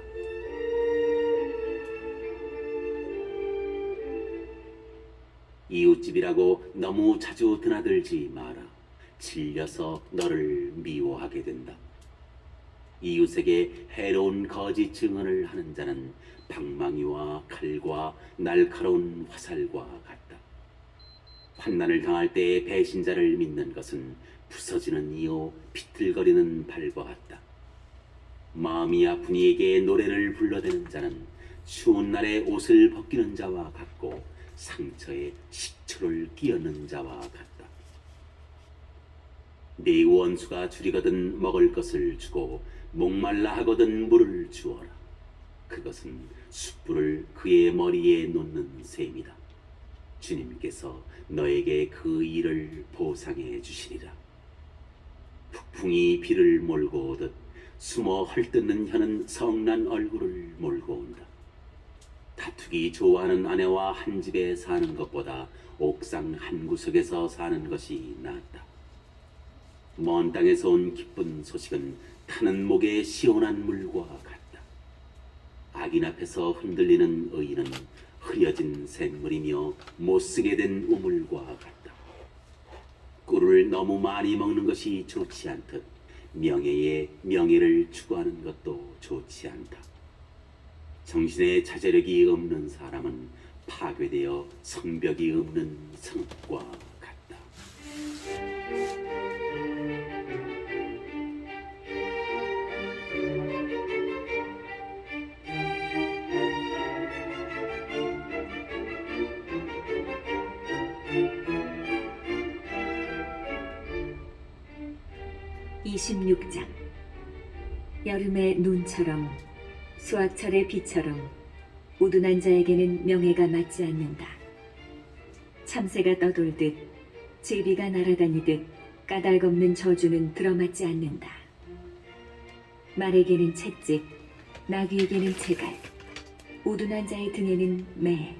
이웃집이라고 너무 자주 드나들지 마라. 질려서 너를 미워하게 된다. 이웃에게 해로운 거짓 증언을 하는 자는 방망이와 칼과 날카로운 화살과 같다. 환난을 당할 때의 배신자를 믿는 것은 부서지는 이요 비틀거리는 발과 같다. 마음이 아픈 이에게 노래를 불러대는 자는 추운 날에 옷을 벗기는 자와 같고 상처에 식초를 끼얹는 자와 같다. 네 원수가 줄이거든 먹을 것을 주고 목말라 하거든 물을 주어라. 그것은 숯불을 그의 머리에 놓는 셈이다. 주님께서 너에게 그 일을 보상해 주시리라. 북풍이 비를 몰고 오듯 숨어 헐뜯는 혀는 성난 얼굴을 몰고 온다. 다투기 좋아하는 아내와 한 집에 사는 것보다 옥상 한 구석에서 사는 것이 낫다. 먼 땅에서 온 기쁜 소식은 타는 목의 시원한 물과 같다. 악인 앞에서 흔들리는 의인은 흐려진 샘물이며 못쓰게 된 우물과 같다. 꿀을 너무 많이 먹는 것이 좋지 않듯 명예에 명예를 추구하는 것도 좋지 않다. 정신에 자제력이 없는 사람은 파괴되어 성벽이 없는 성읍과 같다. (26장) 여름의 눈처럼 수학철의 비처럼 우둔한 자에게는 명예가 맞지 않는다. 참새가 떠돌듯 제비가 날아다니듯 까닭없는 저주는 들어맞지 않는다. 말에게는 채찍, 나귀에게는 채갈, 우둔한 자의 등에는 매.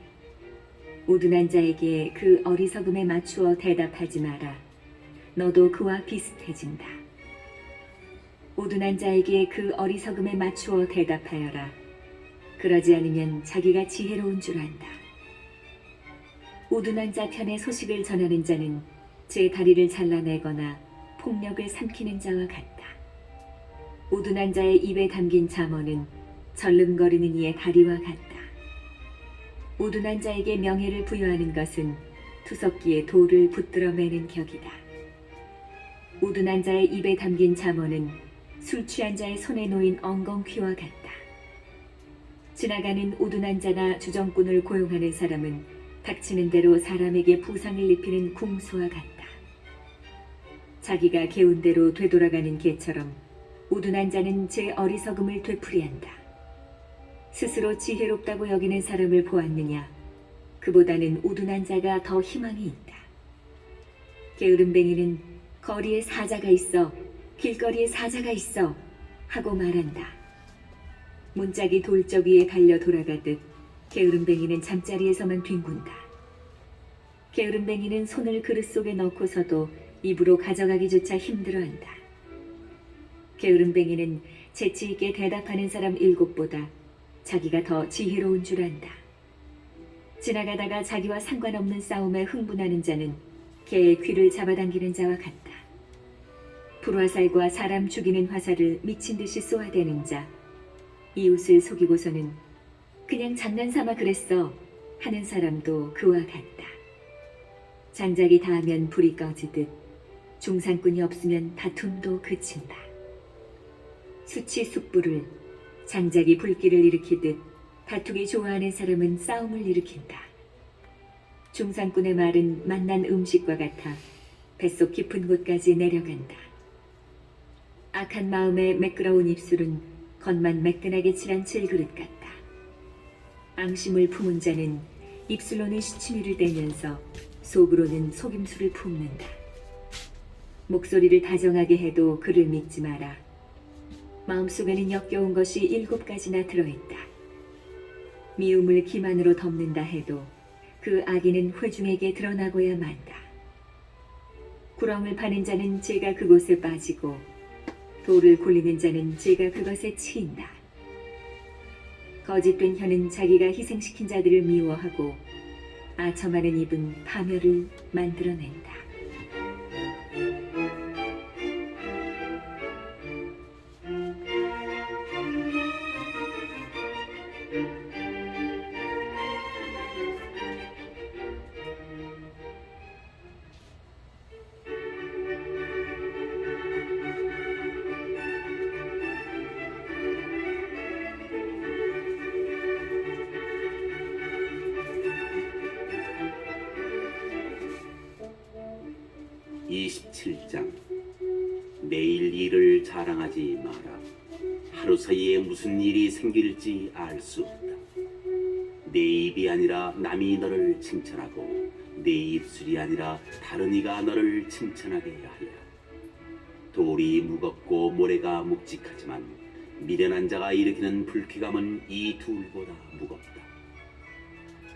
우둔한 자에게 그 어리석음에 맞추어 대답하지 마라. 너도 그와 비슷해진다. 우둔한 자에게 그 어리석음에 맞추어 대답하여라. 그러지 않으면 자기가 지혜로운 줄 안다. 우둔한 자 편의 소식을 전하는 자는 제 다리를 잘라내거나 폭력을 삼키는 자와 같다. 우둔한 자의 입에 담긴 잠언은 절름거리는 이의 다리와 같다. 우둔한 자에게 명예를 부여하는 것은 투석기에 돌을 붙들어 매는 격이다. 우둔한 자의 입에 담긴 잠언은 술 취한 자의 손에 놓인 엉겅퀴와 같다. 지나가는 우둔한 자나 주정꾼을 고용하는 사람은 닥치는 대로 사람에게 부상을 입히는 궁수와 같다. 자기가 개운 대로 되돌아가는 개처럼 우둔한 자는 제 어리석음을 되풀이한다. 스스로 지혜롭다고 여기는 사람을 보았느냐? 그보다는 우둔한 자가 더 희망이 있다. 게으름뱅이는 거리에 사자가 있어, 길거리에 사자가 있어 하고 말한다. 문짝이 돌적 위에 달려 돌아가듯 게으름뱅이는 잠자리에서만 뒹군다. 게으름뱅이는 손을 그릇 속에 넣고서도 입으로 가져가기조차 힘들어한다. 게으름뱅이는 재치 있게 대답하는 사람 7보다 자기가 더 지혜로운 줄 안다. 지나가다가 자기와 상관없는 싸움에 흥분하는 자는 개의 귀를 잡아당기는 자와 같다. 불화살과 사람 죽이는 화살을 미친 듯이 쏘아대는 자, 이웃을 속이고서는 그냥 장난삼아 그랬어 하는 사람도 그와 같다. 장작이 닿으면 불이 꺼지듯 중상꾼이 없으면 다툼도 그친다. 숯이 숯불을, 장작이 불길을 일으키듯 다투기 좋아하는 사람은 싸움을 일으킨다. 중상꾼의 말은 맛난 음식과 같아 뱃속 깊은 곳까지 내려간다. 악한 마음에 매끄러운 입술은 겉만 매끈하게 칠한 칠그릇 같다. 앙심을 품은 자는 입술로는 시치미를 떼면서 속으로는 속임수를 품는다. 목소리를 다정하게 해도 그를 믿지 마라. 마음속에는 역겨운 것이 7가지나 들어있다. 미움을 기만으로 덮는다 해도 그 악의는 회중에게 드러나고야 만다. 구렁을 파는 자는 죄가 그곳에 빠지고 돌을 굴리는 자는 죄가 그것에 치인다. 거짓된 혀는 자기가 희생시킨 자들을 미워하고 아첨하는 입은 파멸을 만들어낸다. (27장) 내일 일을 자랑하지 마라. 하루 사이에 무슨 일이 생길지 알 수 없다. 내 입이 아니라 남이 너를 칭찬하고 내 입술이 아니라 다른 이가 너를 칭찬하게 하리라. 돌이 무겁고 모래가 묵직하지만 미련한 자가 일으키는 불쾌감은 이 둘보다 무겁다.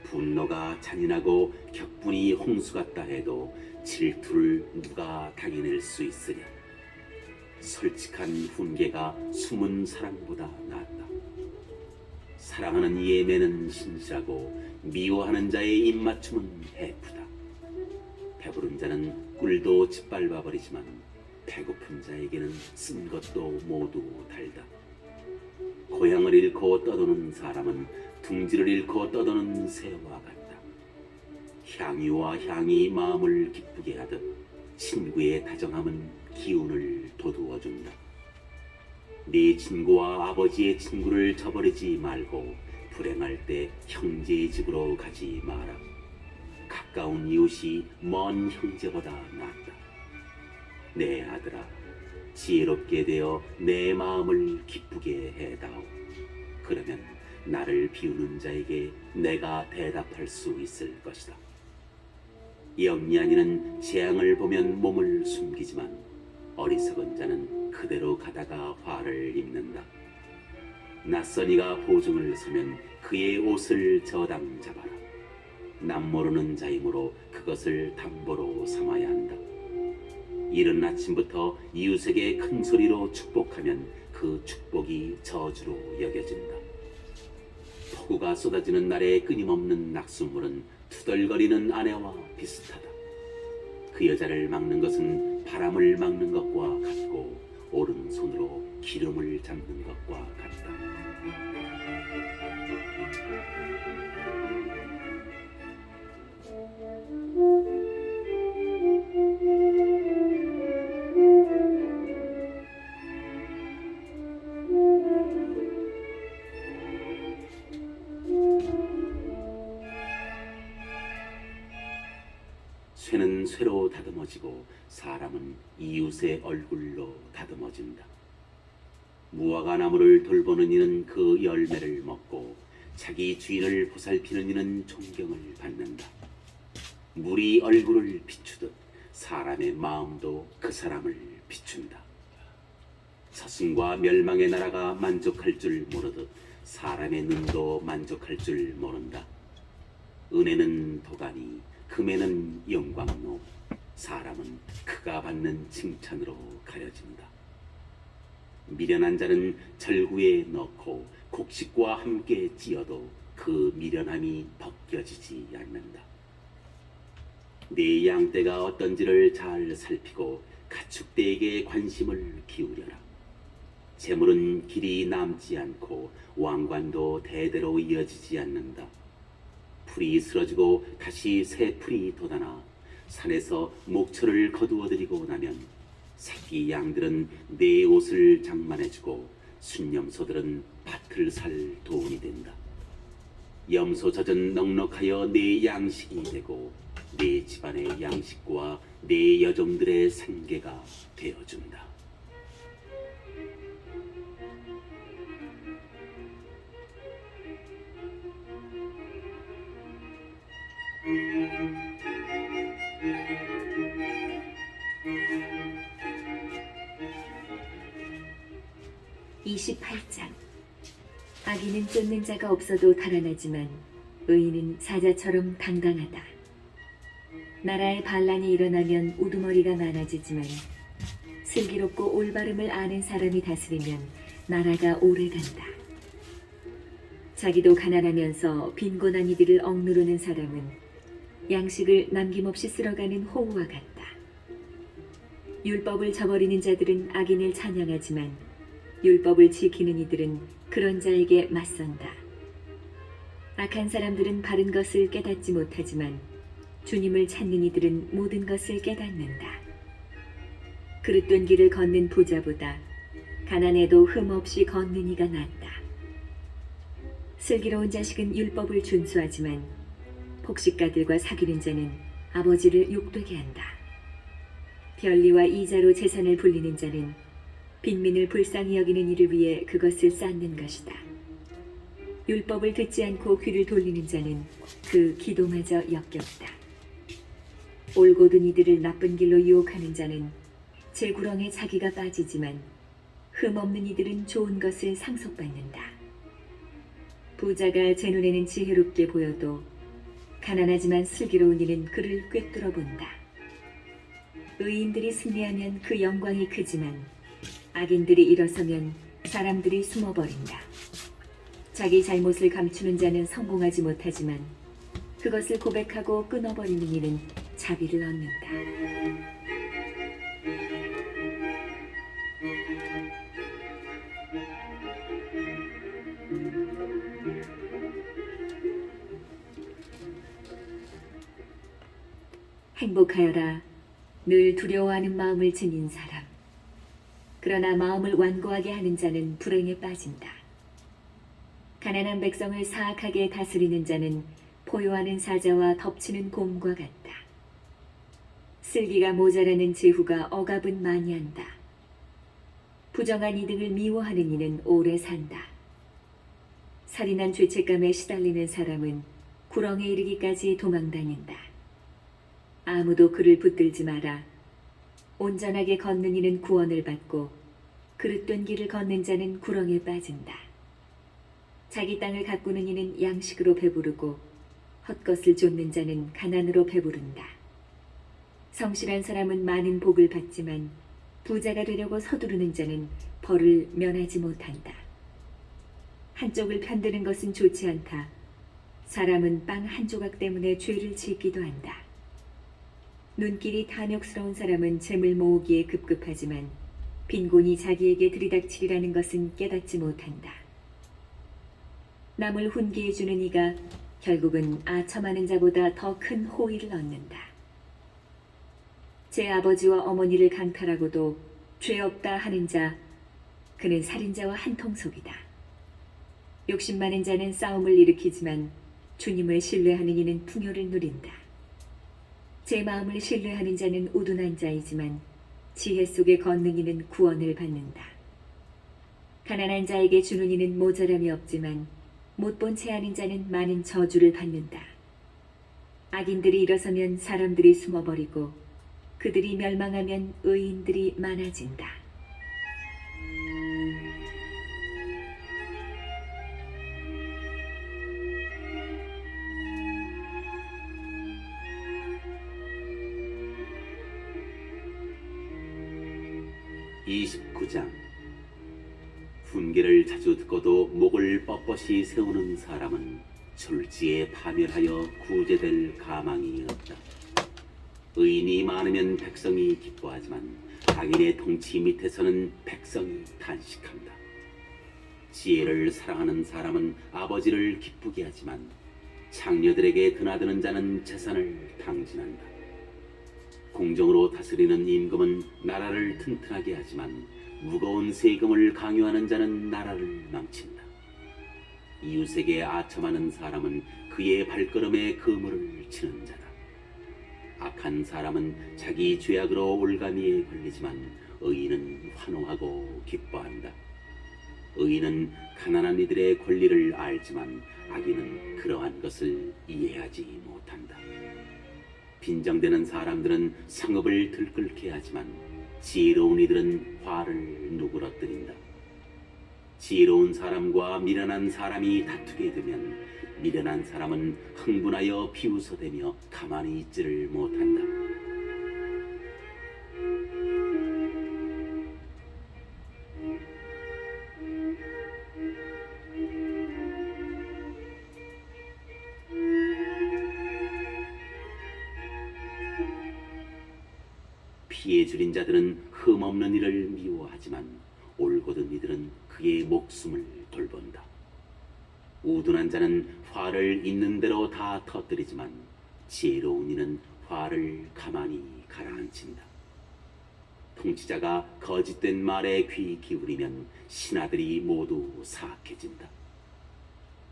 분노가 잔인하고 격분이 홍수 같다 해도 질투를 누가 당해낼 수 있으랴. 솔직한 훈계가 숨은 사랑보다 낫다. 사랑하는 이의 매는 신실하고 미워하는 자의 입맞춤은 해프다. 배부른 자는 꿀도 짓밟아 버리지만 배고픈 자에게는 쓴 것도 모두 달다. 고향을 잃고 떠도는 사람은 둥지를 잃고 떠도는 새와 같다. 향유와 향이 마음을 기쁘게 하듯 친구의 다정함은 기운을 돋우어준다. 네 친구와 아버지의 친구를 저버리지 말고 불행할 때 형제의 집으로 가지 마라. 가까운 이웃이 먼 형제보다 낫다. 내 아들아, 지혜롭게 되어 내 마음을 기쁘게 해다오. 그러면 나를 비우는 자에게 내가 대답할 수 있을 것이다. 영리한 재앙을 보면 몸을 숨기지만 어리석은 자는 그대로 가다가 화를 입는다. 낯선 이가 보증을 서면 그의 옷을 저당 잡아라. 남 모르는 자이므로 그것을 담보로 삼아야 한다. 이른 아침부터 이웃에게 큰 소리로 축복하면 그 축복이 저주로 여겨진다. 폭우가 쏟아지는 날에 끊임없는 낙숫물은 투덜거리는 아내와 비슷하다. 그 여자를 막는 것은 바람을 막는 것과 같고 오른손으로 기름을 잡는 것과 같다. 쇠는 쇠로 다듬어지고 사람은 이웃의 얼굴로 다듬어진다. 무화과 나무를 돌보는 이는 그 열매를 먹고 자기 주인을 보살피는 이는 존경을 받는다. 물이 얼굴을 비추듯 사람의 마음도 그 사람을 비춘다. 사슴과 멸망의 나라가 만족할 줄 모르듯 사람의 눈도 만족할 줄 모른다. 은혜는 도가니 금에는 영광로, 사람은 그가 받는 칭찬으로 가려진다. 미련한 자는 절구에 넣고 곡식과 함께 찧어도 그 미련함이 벗겨지지 않는다. 네 양떼가 어떤지를 잘 살피고 가축대에게 관심을 기울여라. 재물은 길이 남지 않고 왕관도 대대로 이어지지 않는다. 풀이 쓰러지고 다시 새 풀이 돋아나 산에서 목초를 거두어들이고 나면 새끼 양들은 네 옷을 장만해주고 순념소들은 밭을 살 도움이 된다. 염소 젖은 넉넉하여 네 양식이 되고 네 집안의 양식과 네 여종들의 생계가 되어준다. (28장) 악인은 쫓는 자가 없어도 달아나지만 의인은 사자처럼 당당하다. 나라에 반란이 일어나면 우두머리가 많아지지만 슬기롭고 올바름을 아는 사람이 다스리면 나라가 오래간다. 자기도 가난하면서 빈곤한 이들을 억누르는 사람은 양식을 남김없이 쓸어가는 호우와 같다. 율법을 저버리는 자들은 악인을 찬양하지만 율법을 지키는 이들은 그런 자에게 맞선다. 악한 사람들은 바른 것을 깨닫지 못하지만 주님을 찾는 이들은 모든 것을 깨닫는다. 그릇된 길을 걷는 부자보다 가난해도 흠없이 걷는 이가 낫다. 슬기로운 자식은 율법을 준수하지만 폭식가들과 사귀는 자는 아버지를 욕되게 한다. 변리와 이자로 재산을 불리는 자는 빈민을 불쌍히 여기는 이를 위해 그것을 쌓는 것이다. 율법을 듣지 않고 귀를 돌리는 자는 그 기도마저 역겹다. 올곧은 이들을 나쁜 길로 유혹하는 자는 제 구렁에 자기가 빠지지만 흠없는 이들은 좋은 것을 상속받는다. 부자가 제 눈에는 지혜롭게 보여도 가난하지만 슬기로운 이는 그를 꿰뚫어 본다. 의인들이 승리하면 그 영광이 크지만 악인들이 일어서면 사람들이 숨어버린다. 자기 잘못을 감추는 자는 성공하지 못하지만 그것을 고백하고 끊어버리는 이는 자비를 얻는다. 행복하여라. 늘 두려워하는 마음을 지닌 사람. 그러나 마음을 완고하게 하는 자는 불행에 빠진다. 가난한 백성을 사악하게 다스리는 자는 포효하는 사자와 덮치는 곰과 같다. 쓸기가 모자라는 제후가 억압은 많이 한다. 부정한 이득을 미워하는 이는 오래 산다. 살인한 죄책감에 시달리는 사람은 구렁에 이르기까지 도망다닌다. 아무도 그를 붙들지 마라. 온전하게 걷는 이는 구원을 받고 그릇된 길을 걷는 자는 구렁에 빠진다. 자기 땅을 가꾸는 이는 양식으로 배부르고 헛것을 좇는 자는 가난으로 배부른다. 성실한 사람은 많은 복을 받지만 부자가 되려고 서두르는 자는 벌을 면하지 못한다. 한쪽을 편드는 것은 좋지 않다. 사람은 빵 한 조각 때문에 죄를 짓기도 한다. 눈길이 탐욕스러운 사람은 재물 모으기에 급급하지만 빈곤이 자기에게 들이닥치리라는 것은 깨닫지 못한다. 남을 훈계해 주는 이가 결국은 아첨하는 자보다 더 큰 호의를 얻는다. 제 아버지와 어머니를 강탈하고도 죄 없다 하는 자, 그는 살인자와 한통속이다. 욕심 많은 자는 싸움을 일으키지만 주님을 신뢰하는 이는 풍요를 누린다. 제 마음을 신뢰하는 자는 우둔한 자이지만 지혜 속에 걷는 이는 구원을 받는다. 가난한 자에게 주는 이는 모자람이 없지만 못 본 채 하는 자는 많은 저주를 받는다. 악인들이 일어서면 사람들이 숨어버리고 그들이 멸망하면 의인들이 많아진다. (29장) 훈계를 자주 듣고도 목을 뻣뻣이 세우는 사람은 졸지에 파멸하여 구제될 가망이 없다. 의인이 많으면 백성이 기뻐하지만 악인의 통치 밑에서는 백성이 탄식한다. 지혜를 사랑하는 사람은 아버지를 기쁘게 하지만 장녀들에게 드나드는 자는 재산을 탕진한다. 공정으로 다스리는 임금은 나라를 튼튼하게 하지만 무거운 세금을 강요하는 자는 나라를 망친다. 이웃에게 아첨하는 사람은 그의 발걸음에 그물을 치는 자다. 악한 사람은 자기 죄악으로 올가미에 걸리지만 의인은 환호하고 기뻐한다. 의인은 가난한 이들의 권리를 알지만 악인은 그러한 것을 이해하지 못한다. 빈정대는 사람들은 성읍을 들끓게 하지만 지혜로운 이들은 화를 누그러뜨린다. 지혜로운 사람과 미련한 사람이 다투게 되면 미련한 사람은 흥분하여 비웃어대며 가만히 있지를 못한다. 피해 줄인 자들은 흠없는 이를 미워하지만 올곧은 이들은 그의 목숨을 돌본다. 우둔한 자는 화를 있는 대로 다 터뜨리지만 지혜로운 이는 화를 가만히 가라앉힌다. 통치자가 거짓된 말에 귀 기울이면 신하들이 모두 사악해진다.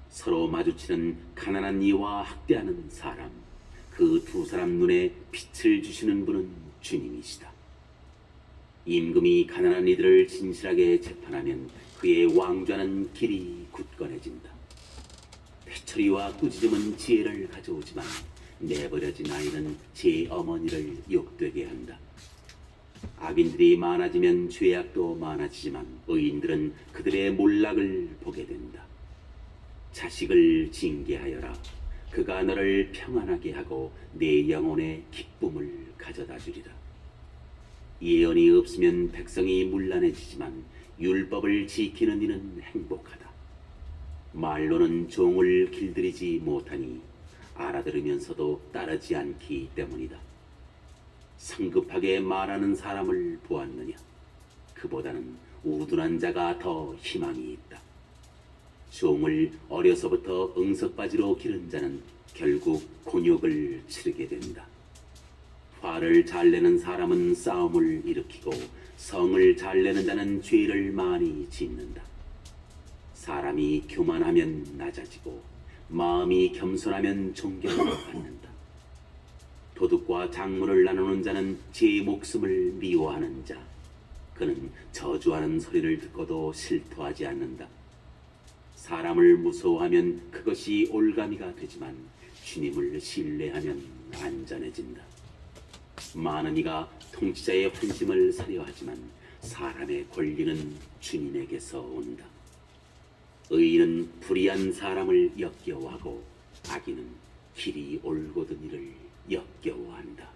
서로 마주치는 가난한 이와 학대하는 사람, 그 두 사람 눈에 빛을 주시는 분은 주님이시다. 임금이 가난한 이들을 진실하게 재판하면 그의 왕좌는 길이 굳건해진다. 회초리와 꾸짖음은 지혜를 가져오지만 내버려진 아이는 제 어머니를 욕되게 한다. 악인들이 많아지면 죄악도 많아지지만 의인들은 그들의 몰락을 보게 된다. 자식을 징계하여라. 그가 너를 평안하게 하고 내 영혼에 기쁨을 가져다 주리라. 예언이 없으면 백성이 문란해지지만 율법을 지키는 이는 행복하다. 말로는 종을 길들이지 못하니 알아들으면서도 따르지 않기 때문이다. 성급하게 말하는 사람을 보았느냐? 그보다는 우둔한 자가 더 희망이 있다. 종을 어려서부터 응석바지로 기른 자는 결국 곤욕을 치르게 된다. 화를 잘 내는 사람은 싸움을 일으키고 성을 잘 내는 자는 죄를 많이 짓는다. 사람이 교만하면 낮아지고 마음이 겸손하면 존경을 받는다. 도둑과 작물을 나누는 자는 제 목숨을 미워하는 자, 그는 저주하는 소리를 듣고도 실토하지 않는다. 사람을 무서워하면 그것이 올가미가 되지만 주님을 신뢰하면 안전해진다. 많은 이가 통치자의 환심을 사려하지만 사람의 권리는 주님에게서 온다. 의인은 불의한 사람을 역겨워하고 악인은 길이 올곧은 이를 역겨워한다.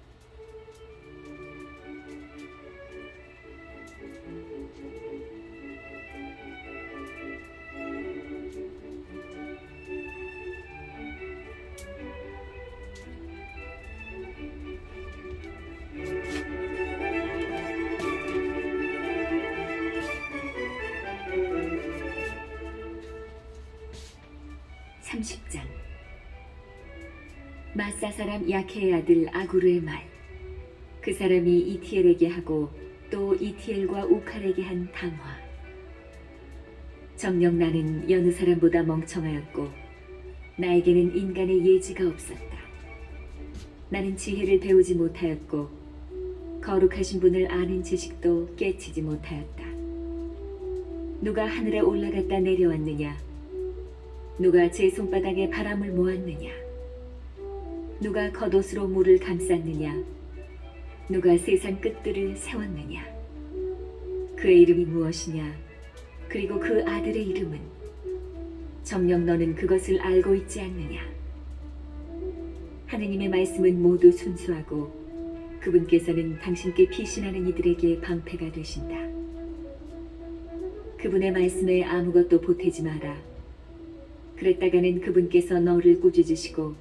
(30장) 마사 사람 야케의 아들 아구르의 말. 그 사람이 이티엘에게 하고 또 이티엘과 우칼에게 한 당화. 정녕 나는 여느 사람보다 멍청하였고 나에게는 인간의 예지가 없었다. 나는 지혜를 배우지 못하였고 거룩하신 분을 아는 지식도 깨치지 못하였다. 누가 하늘에 올라갔다 내려왔느냐? 누가 제 손바닥에 바람을 모았느냐? 누가 겉옷으로 물을 감쌌느냐? 누가 세상 끝들을 세웠느냐? 그의 이름이 무엇이냐? 그리고 그 아들의 이름은? 정녕 너는 그것을 알고 있지 않느냐? 하느님의 말씀은 모두 순수하고 그분께서는 당신께 피신하는 이들에게 방패가 되신다. 그분의 말씀에 아무것도 보태지 마라. 그랬다가는 그분께서 너를 꾸짖으시고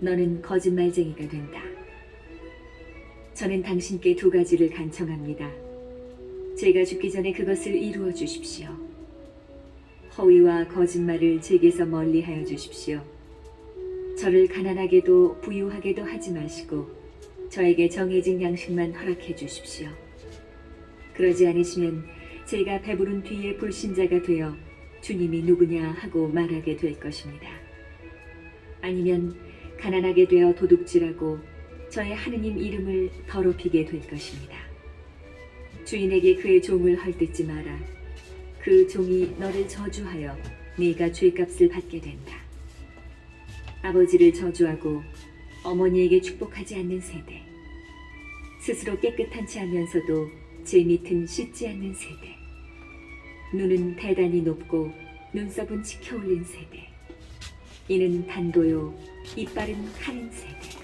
너는 거짓말쟁이가 된다. 저는 당신께 두 가지를 간청합니다. 제가 죽기 전에 그것을 이루어 주십시오. 허위와 거짓말을 제게서 멀리하여 주십시오. 저를 가난하게도 부유하게도 하지 마시고 저에게 정해진 양식만 허락해 주십시오. 그러지 않으시면 제가 배부른 뒤에 불신자가 되어 주님이 누구냐 하고 말하게 될 것입니다. 아니면 가난하게 되어 도둑질하고 저의 하느님 이름을 더럽히게 될 것입니다. 주인에게 그의 종을 헐뜯지 마라. 그 종이 너를 저주하여 네가 죄값을 받게 된다. 아버지를 저주하고 어머니에게 축복하지 않는 세대, 스스로 깨끗하지 않으면서도 제 밑은 씻지 않는 세대, 눈은 대단히 높고 눈썹은 치켜 올린 세대, 이는 단도요 이빨은 칼인 세대.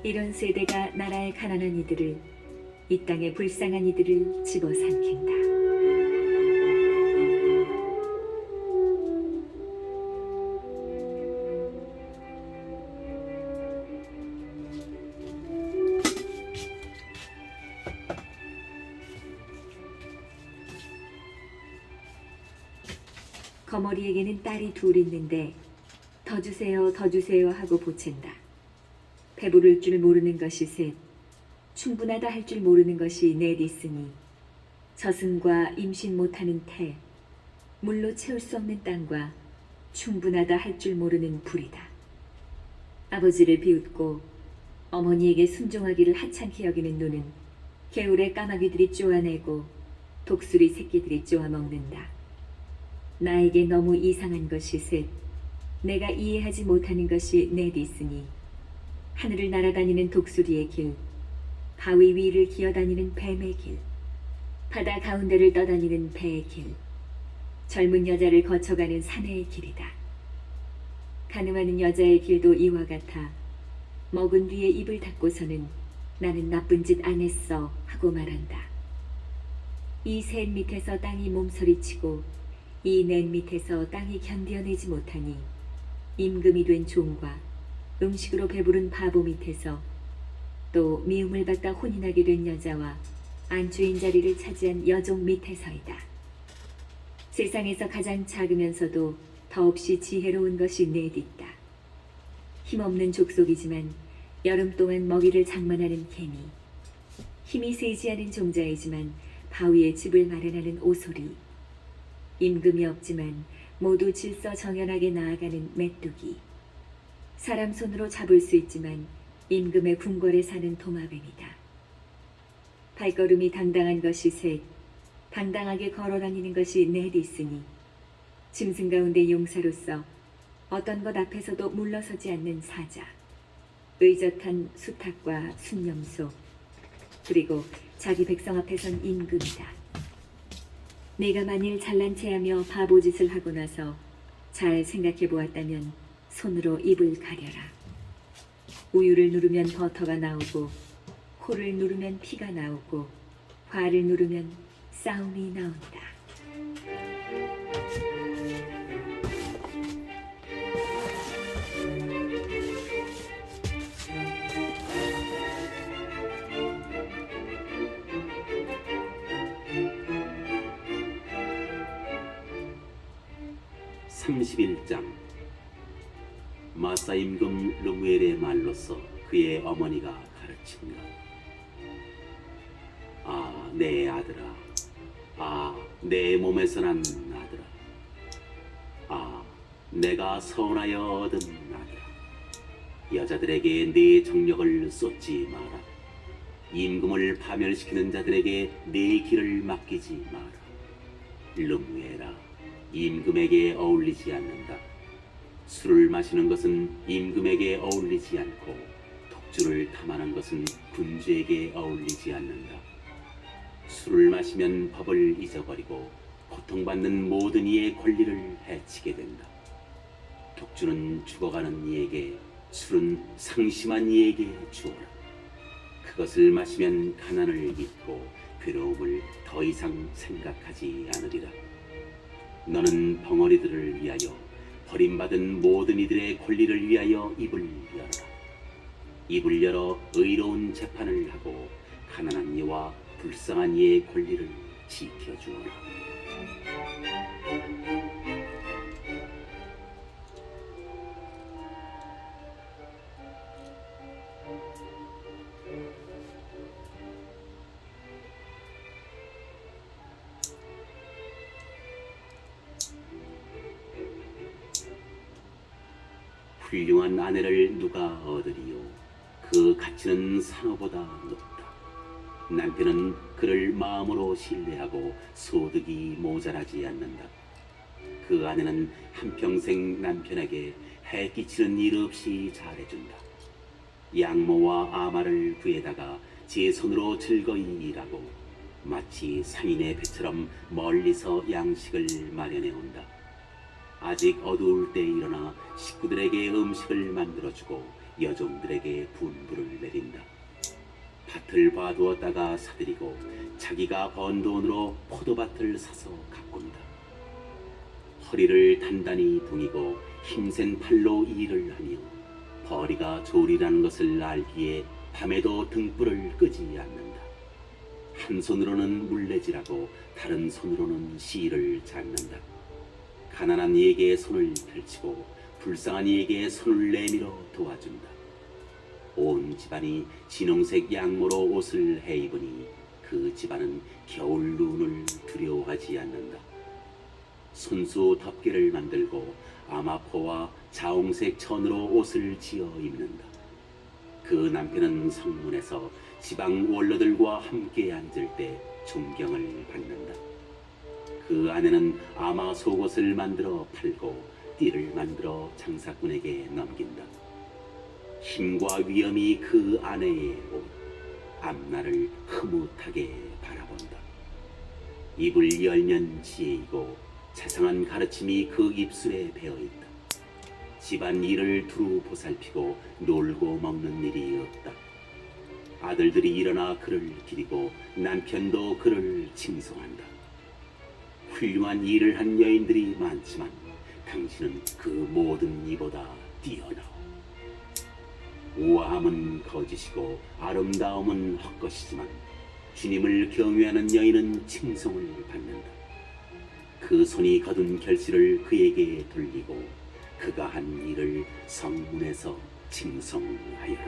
이런 세대가 나라의 가난한 이들을, 이 땅의 불쌍한 이들을 집어삼킨다. 거머리에게는 딸이 둘 있는데 더 주세요 더 주세요 하고 보챈다. 배부를 줄 모르는 것이 셋, 충분하다 할 줄 모르는 것이 넷 있으니 저승과 임신 못하는 태, 물로 채울 수 없는 땅과 충분하다 할 줄 모르는 불이다. 아버지를 비웃고 어머니에게 순종하기를 하찮게 여기는 눈은 개울의 까마귀들이 쪼아내고 독수리 새끼들이 쪼아먹는다. 나에게 너무 이상한 것이 셋, 내가 이해하지 못하는 것이 넷 있으니 하늘을 날아다니는 독수리의 길, 바위 위를 기어다니는 뱀의 길, 바다 가운데를 떠다니는 배의 길, 젊은 여자를 거쳐가는 사내의 길이다. 가늠하는 여자의 길도 이와 같아 먹은 뒤에 입을 닫고서는 나는 나쁜 짓 안 했어 하고 말한다. 이 셋 밑에서 땅이 몸서리치고 이 넷 밑에서 땅이 견뎌내지 못하니 임금이 된 종과 음식으로 배부른 바보 밑에서 또 미움을 받다 혼이 나게 된 여자와 안주인 자리를 차지한 여종 밑에서이다. 세상에서 가장 작으면서도 더없이 지혜로운 것이 넷 있다. 힘없는 족속이지만 여름 동안 먹이를 장만하는 개미, 힘이 세지 않은 종자이지만 바위에 집을 마련하는 오소리, 임금이 없지만 모두 질서정연하게 나아가는 메뚜기, 사람 손으로 잡을 수 있지만 임금의 궁궐에 사는 도마뱀이다. 발걸음이 당당한 것이 셋, 당당하게 걸어다니는 것이 넷 있으니 짐승 가운데 용사로서 어떤 것 앞에서도 물러서지 않는 사자, 의젓한 수탉과 순념소, 그리고 자기 백성 앞에선 임금이다. 내가 만일 잘난 체하며 바보짓을 하고 나서 잘 생각해 보았다면 손으로 입을 가려라. 우유를 누르면 버터가 나오고, 코를 누르면 피가 나오고, 화를 누르면 싸움이 나온다. (31장) 마사 임금 르무엘의 말로서 그의 어머니가 가르친 것. 아, 내 아들아, 아, 내 몸에서 난 아들아, 아, 내가 선하여 얻은 아들아, 여자들에게 네 정력을 쏟지 마라. 임금을 파멸시키는 자들에게 네 길을 맡기지 마라. 르무엘아, 임금에게 어울리지 않는다. 술을 마시는 것은 임금에게 어울리지 않고, 독주를 탐하는 것은 군주에게 어울리지 않는다. 술을 마시면 법을 잊어버리고 고통받는 모든 이의 권리를 해치게 된다. 독주는 죽어가는 이에게, 술은 상심한 이에게 주어라. 그것을 마시면 가난을 잊고 괴로움을 더 이상 생각하지 않으리라. 너는 벙어리들을 위하여, 버림받은 모든 이들의 권리를 위하여 입을 열어라. 입을 열어 의로운 재판을 하고 가난한 이와 불쌍한 이의 권리를 지켜주어라. 훌륭한 아내를 누가 얻으리요? 그 가치는 상어보다 높다. 남편은 그를 마음으로 신뢰하고 소득이 모자라지 않는다. 그 아내는 한평생 남편에게 해 끼치는 일 없이 잘해준다. 양모와 아마를 구해다가 제 손으로 즐거이 일하고 마치 상인의 배처럼 멀리서 양식을 마련해온다. 아직 어두울 때 일어나 식구들에게 음식을 만들어주고 여종들에게 분부를 내린다. 밭을 봐두었다가 사들이고 자기가 번 돈으로 포도밭을 사서 가꾼다. 허리를 단단히 동이고 힘센 팔로 일을 하며 벌이가 조리라는 것을 알기에 밤에도 등불을 끄지 않는다. 한 손으로는 물레질하고 다른 손으로는 실을 잡는다. 가난한 이에게 손을 펼치고 불쌍한 이에게 손을 내밀어 도와준다. 온 집안이 진홍색 양모로 옷을 해입으니 그 집안은 겨울 눈을 두려워하지 않는다. 손수 덮개를 만들고 아마포와 자홍색 천으로 옷을 지어 입는다. 그 남편은 성문에서 지방 원로들과 함께 앉을 때 존경을 받는다. 그 아내는 아마 속옷을 만들어 팔고 띠를 만들어 장사꾼에게 넘긴다. 힘과 위엄이 그 아내의 옷, 앞날을 흐뭇하게 바라본다. 입을 열면 지혜이고 자상한 가르침이 그 입술에 배어있다. 집안 일을 두루 보살피고 놀고 먹는 일이 없다. 아들들이 일어나 그를 기리고 남편도 그를 칭송한다. 훌륭한 일을 한 여인들이 많지만 당신은 그 모든 이보다 뛰어나오. 우아함은 거짓이고 아름다움은 헛것이지만 주님을 경외하는 여인은 칭송을 받는다. 그 손이 거둔 결실을 그에게 돌리고 그가 한 일을 성문에서 칭송하여라.